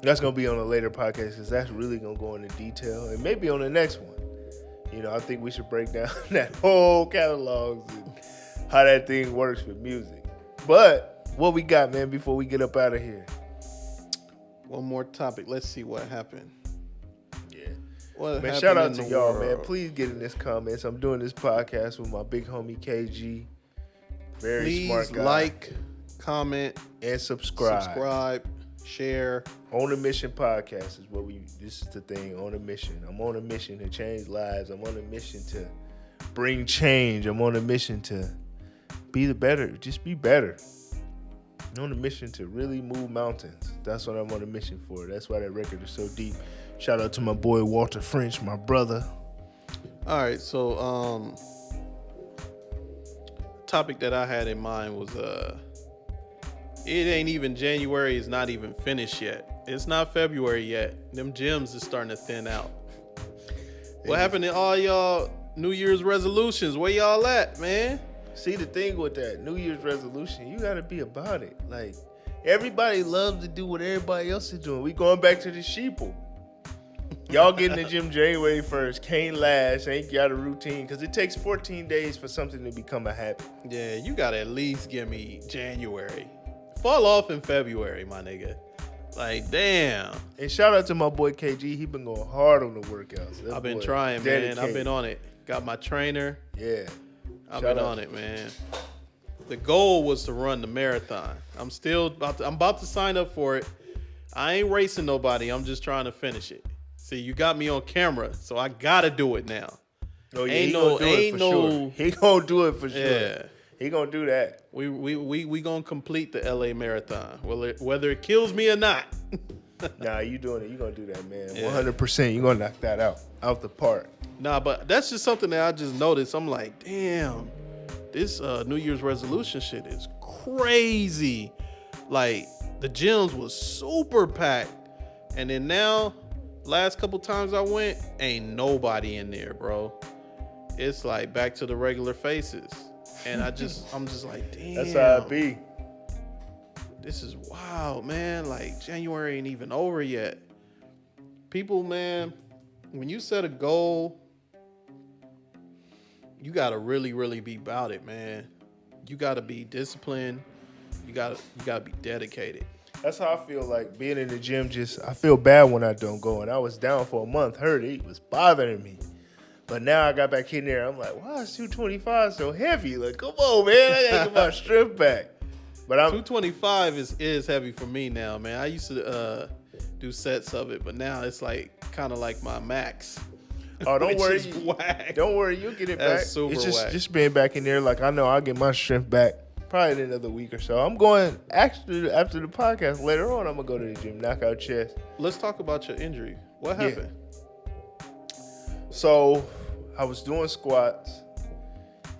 that's gonna be on a later podcast because that's really gonna go into detail, and maybe on the next one. You know, I think we should break down that whole catalogs and how that thing works with music. But what we got, man, before we get up out of here? One more topic. Let's see what happened. Yeah. What man, happened shout out in to the y'all, world? man. Please get in this comments. I'm doing this podcast with my big homie KG. Very Please smart guy. like, comment, and subscribe. share. On a Mission podcast is what this is the thing, on a mission. I'm on a mission to change lives. I'm on a mission to bring change. I'm on a mission to be better. I'm on a mission to really move mountains. That's what I'm on a mission for. That's why that record is so deep. Shout out to my boy Walter French, my brother. All right, so topic that I had in mind was it ain't even January, it's not even finished yet. It's not February yet. Them gyms is starting to thin out. What happened to all y'all New Year's resolutions? Where y'all at, man? See, the thing with that New Year's resolution, you gotta be about it. Like, everybody loves to do what everybody else is doing. We going back to the sheeple. Y'all get in the gym January 1st, can't last, ain't got a routine, because it takes 14 days for something to become a habit. Yeah, you gotta at least give me January. Fall off in February, my nigga. Like, damn. And shout out to my boy KG. He been going hard on the workouts. I've been trying, man. I've been on it. Got my trainer. Yeah. I've been on it, man. The goal was to run the marathon. I'm about to sign up for it. I ain't racing nobody. I'm just trying to finish it. See, you got me on camera, so I gotta do it now. Oh yeah, he gonna do it for sure. Yeah. He gonna do that. We gonna complete the LA marathon, whether it kills me or not. Nah, you doing it. You gonna do that, man. 100%. You gonna knock that out the park. Nah, but that's just something that I just noticed. I'm like, damn, this New Year's resolution shit is crazy. Like, the gyms was super packed, and then now, last couple times I went, ain't nobody in there, bro. It's like back to the regular faces. And I'm just like, damn. That's how it be. This is wild, man. Like, January ain't even over yet. People, man, when you set a goal, you gotta really, really be about it, man. You gotta be disciplined. You gotta be dedicated. That's how I feel like being in the gym. I feel bad when I don't go. And I was down for a month, hurt. It was bothering me. But now I got back in there. I'm like, why is 225 so heavy? Like, come on, man. I gotta get my strength back. But 225 is heavy for me now, man. I used to do sets of it, but now it's like kind of like my max. Oh, don't worry. Whack. Don't worry. You'll get it That's back. super it's whack. just being back in there. Like, I know I'll get my strength back probably in another week or so. I'm going, actually, after the podcast, later on, I'm going to go to the gym, knock out chest. Let's talk about your injury. What happened? So, I was doing squats.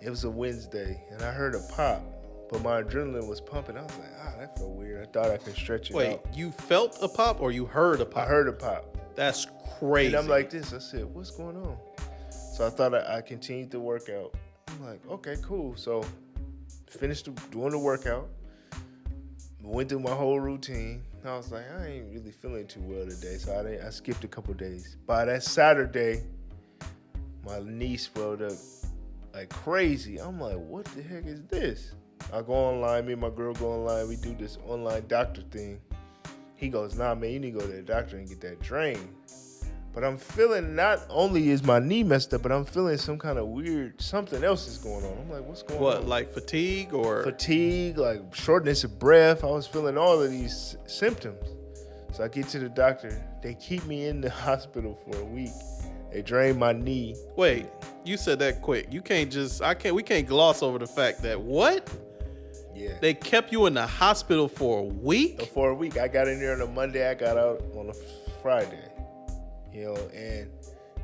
It was a Wednesday, and I heard a pop, but my adrenaline was pumping. I was like, that felt weird. I thought I could stretch it out. Wait, you felt a pop or you heard a pop? I heard a pop. That's crazy. And I'm like this. I said, what's going on? So I thought I continued the workout. I'm like, okay, cool. So finished doing the workout. Went through my whole routine. I was like, I ain't really feeling too well today. So I skipped a couple days. By that Saturday, my knee swelled up like crazy. I'm like, what the heck is this? I go online, me and my girl go online, we do this online doctor thing. He goes, nah, man, you need to go to the doctor and get that drained. But I'm feeling, not only is my knee messed up, but I'm feeling some kind of weird, something else is going on. I'm like, what's going on? What, like fatigue or? Fatigue, like shortness of breath. I was feeling all of these symptoms. So I get to the doctor. They keep me in the hospital for a week. They drain my knee. Wait, you said that quick. You can't just, we can't gloss over the fact that what? Yeah. They kept you in the hospital for a week? For a week. I got in there on a Monday. I got out on a Friday. You know, and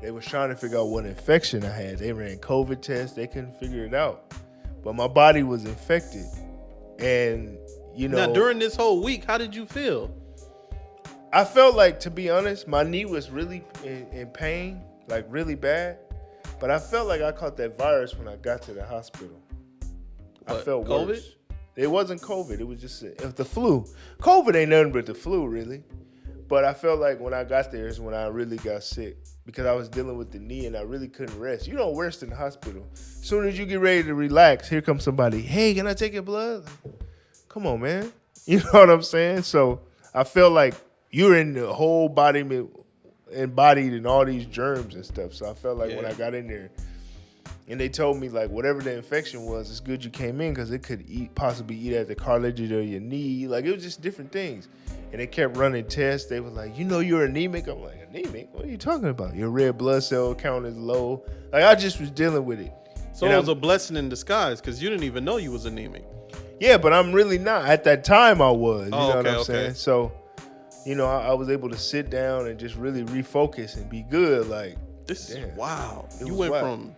they was trying to figure out what infection I had. They ran COVID tests. They couldn't figure it out. But my body was infected. And, you know. Now, during this whole week, how did you feel? I felt like, to be honest, my knee was really in pain, like really bad. But I felt like I caught that virus when I got to the hospital. What, I felt COVID? worse. It wasn't COVID. It was just the flu. COVID ain't nothing but the flu, really. But I felt like when I got there is when I really got sick because I was dealing with the knee and I really couldn't rest. You don't rest in the hospital. As soon as you get ready to relax, here comes somebody. Hey, can I take your blood? Come on, man. You know what I'm saying? So I felt like you're in the whole body, embodied in all these germs and stuff. So I felt like when I got in there, And they told me, like, whatever the infection was, it's good you came in because it could possibly eat at the cartilage of your knee. Like, it was just different things. And they kept running tests. They were like, you're anemic? I'm like, anemic? What are you talking about? Your red blood cell count is low. Like, I just was dealing with it. So it was a blessing in disguise because you didn't even know you was anemic. Yeah, but I'm really not. At that time, I was. You know what I'm okay. saying? So, I was able to sit down and just really refocus and be good. Like, this is wow. You was went wild. from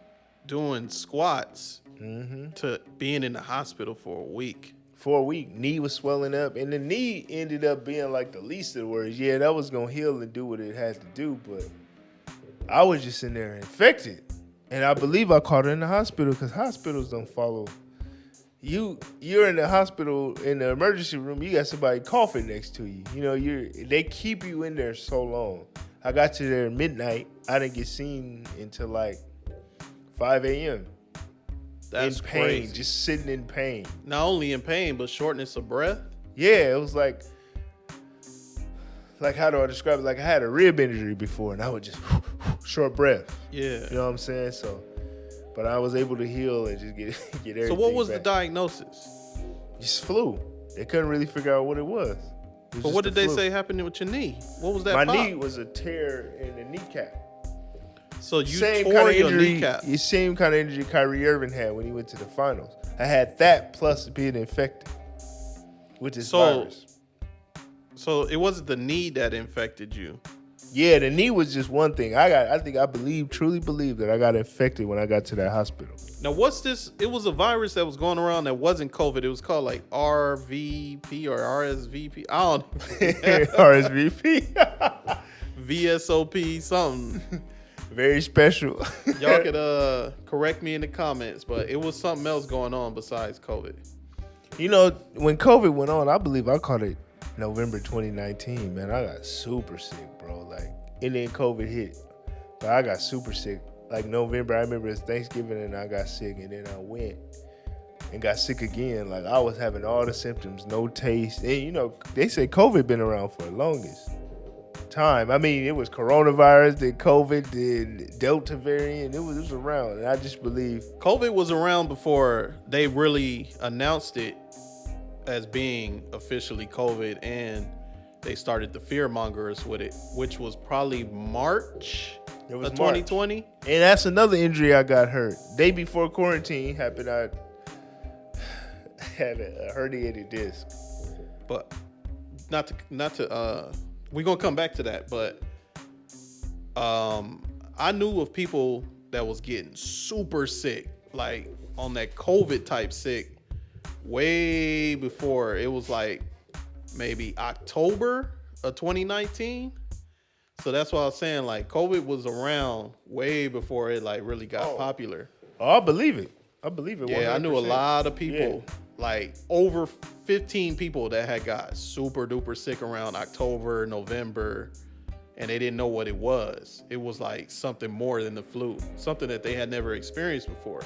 doing squats to being in the hospital for a week. For a week, knee was swelling up, and the knee ended up being like the least of the worries. Yeah, that was gonna heal and do what it had to do, but I was just in there infected, and I believe I caught it in the hospital because hospitals don't follow. You're in the hospital in the emergency room. You got somebody coughing next to you. They keep you in there so long. I got to there at midnight. I didn't get seen until like 5 a.m. That's in pain, crazy. just sitting in pain. Not only in pain, but shortness of breath. Yeah, it was like how do I describe it? Like I had a rib injury before, and I would just short breath. Yeah. You know what I'm saying? So, but I was able to heal and just get everything. So what was back. the diagnosis? Just flu. They couldn't really figure out what it was. But what did they say happened with your knee? What was that? My pop? knee was a tear in the kneecap. So you Same tore kind of your injury, kneecap. the same kind of injury Kyrie Irving had when he went to the finals. I had that plus being infected with this virus. So it wasn't the knee that infected you. Yeah, the knee was just one thing. Truly believe that I got infected when I got to that hospital. Now, what's this? It was a virus that was going around that wasn't COVID. It was called like RVP or RSVP. I don't know. RSVP. VSOP, something. Very special. Y'all could correct me in the comments, but it was something else going on besides COVID. When COVID went on, I believe I caught it November 2019, man. I got super sick, bro. Like, and then COVID hit. But I got super sick. Like November, I remember it's Thanksgiving and I got sick, and then I went and got sick again. Like I was having all the symptoms, no taste. And they say COVID been around for the longest time. I mean, it was coronavirus, then COVID, then Delta variant. It was around, and I just believe COVID was around before they really announced it as being officially COVID, and they started the fear mongers with it, which was probably March of 2020. And that's another injury I got hurt. Day before quarantine happened, I had a herniated disc. But not to we're gonna come back to that, but I knew of people that was getting super sick, like on that COVID type sick, way before. It was like maybe October of 2019. So that's why I was saying, like, COVID was around way before it like really got popular. Oh, I believe it. I believe it. 100%. Yeah, I knew a lot of people, like over 15 people that had got super duper sick around October, November, and they didn't know what it was. It was like something more than the flu, something that they had never experienced before.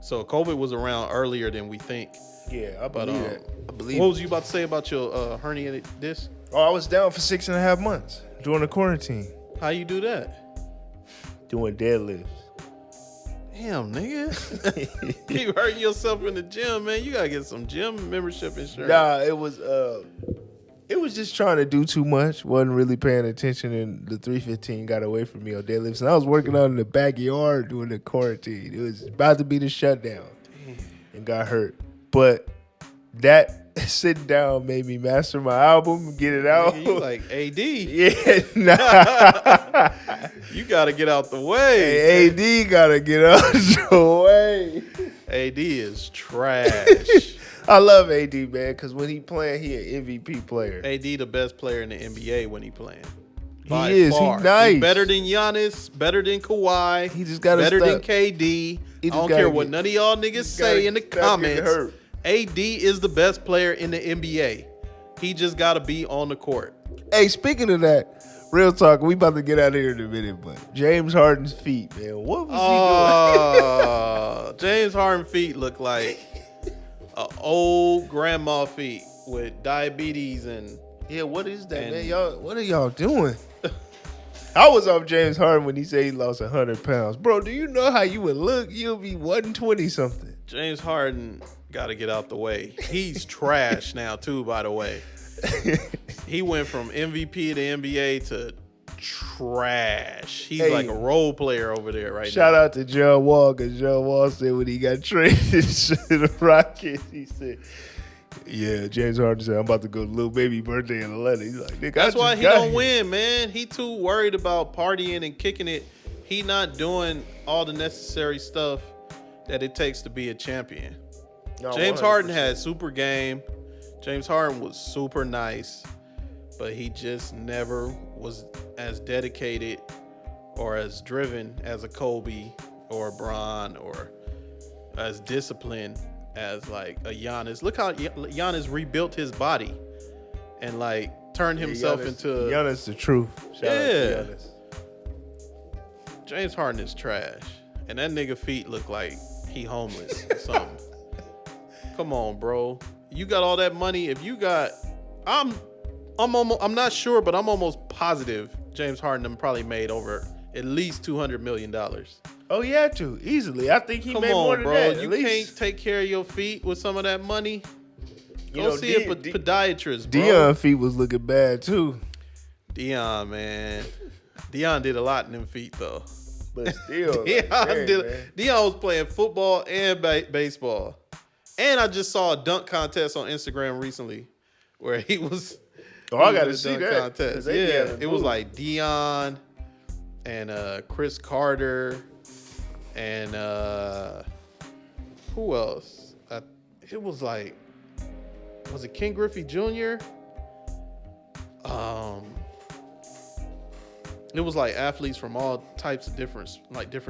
So COVID was around earlier than we think. Yeah, I believe that. I believe. What was you about to say about your herniated disc? Oh, I was down for 6.5 months during the quarantine. How you do that? Doing deadlifts. Damn, nigga. You hurting yourself in the gym, man. You gotta get some gym membership insurance. Nah, it was just trying to do too much. Wasn't really paying attention, and the 315 got away from me on deadlifts. And I was working out in the backyard during the quarantine. It was about to be the shutdown. Damn. And got hurt. But that sitting down made me master my album, get it out. Nigga, you like AD. Yeah, nah. You gotta get out the way. Hey, AD gotta get out the way. AD is trash. I love AD, man, because when he playing, he an MVP player. AD the best player in the NBA when he playing. He is. He nice. He better than Giannis, better than Kawhi. He just got better than KD. I don't care what none of y'all niggas say in the comments. AD is the best player in the NBA. He just got to be on the court. Hey, speaking of that, real talk, we about to get out of here in a minute, but James Harden's feet, man, what was he doing? James Harden feet look like old grandma feet with diabetes and... Yeah, what is that, man? Y'all, what are y'all doing? I was off James Harden when he said he lost 100 pounds. Bro, do you know how you would look? You'll be 120 something. James Harden got to get out the way. He's trash now too, by the way. He went from MVP of the NBA to trash. He's like a role player over there right now. Shout out to John Wall, because John Wall said when he got traded to the Rockets, he said, yeah, James Harden said, I'm about to go to Lil Baby birthday in Atlanta. He's like, nigga, that's why he don't win, man. He too worried about partying and kicking it. He not doing all the necessary stuff that it takes to be a champion. No, James 100%. Harden had super game. James Harden was super nice, but he just never was as dedicated or as driven as a Kobe or a Bron or as disciplined as like a Giannis. Look how Giannis rebuilt his body and like turned himself into Giannis the truth. Shout out to Giannis. James Harden is trash, and that nigga feet look like he homeless or something. Come on, bro. You got all that money. If you got, I'm not sure, but I'm almost positive James Harden probably made over at least $200 million. Oh, he had to easily. I think he made more than bro. that. You can't take care of your feet with some of that money. Go see a podiatrist, bro. Deion feet was looking bad too. Deion, man. Deion did a lot in them feet though. But still, Deion was playing football and baseball. And I just saw a dunk contest on Instagram recently where he was. Oh, I got to see that. Contest. Yeah, it was like Deion and Chris Carter and who else? It was like, was it Ken Griffey Jr.? It was like athletes from all types of different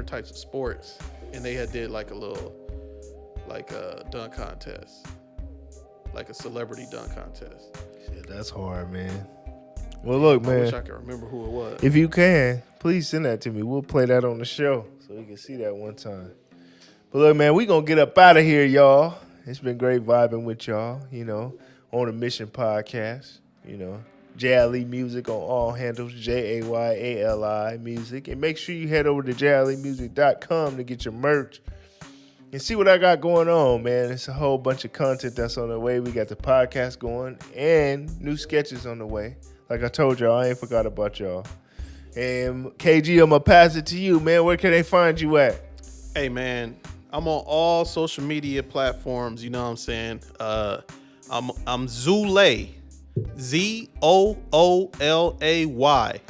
types of sports, and they had did like a little. Like a dunk contest, like a celebrity dunk contest. Shit, that's hard, man. Well, look, man. I wish I could remember who it was. If you can, please send that to me. We'll play that on the show so you can see that one time. But look, man, we gonna get up out of here, y'all. It's been great vibing with y'all, on the Mission Podcast, Jayali Music on all handles, JAYALI Music. And make sure you head over to jalimusic.com to get your merch. And see what I got going on, man. It's a whole bunch of content that's on the way. We got the podcast going and new sketches on the way. Like I told y'all, I ain't forgot about y'all. And KG, I'm going to pass it to you, man. Where can they find you at? Hey, man, I'm on all social media platforms. You know what I'm saying? I'm Zulay. ZOOLAY.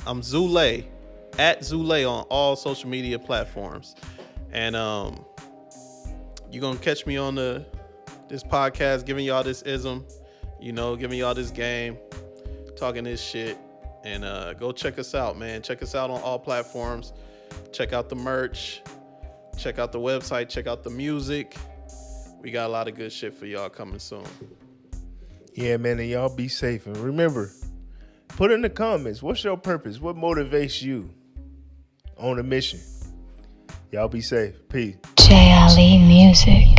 I'm Zulay. At Zulay on all social media platforms. And, you're going to catch me on this podcast, giving y'all this ism, giving y'all this game, talking this shit. And go check us out, man. Check us out on all platforms. Check out the merch. Check out the website. Check out the music. We got a lot of good shit for y'all coming soon. Yeah, man, and y'all be safe. And remember, put in the comments, what's your purpose? What motivates you on a mission? Y'all be safe. Peace. Jayali Music.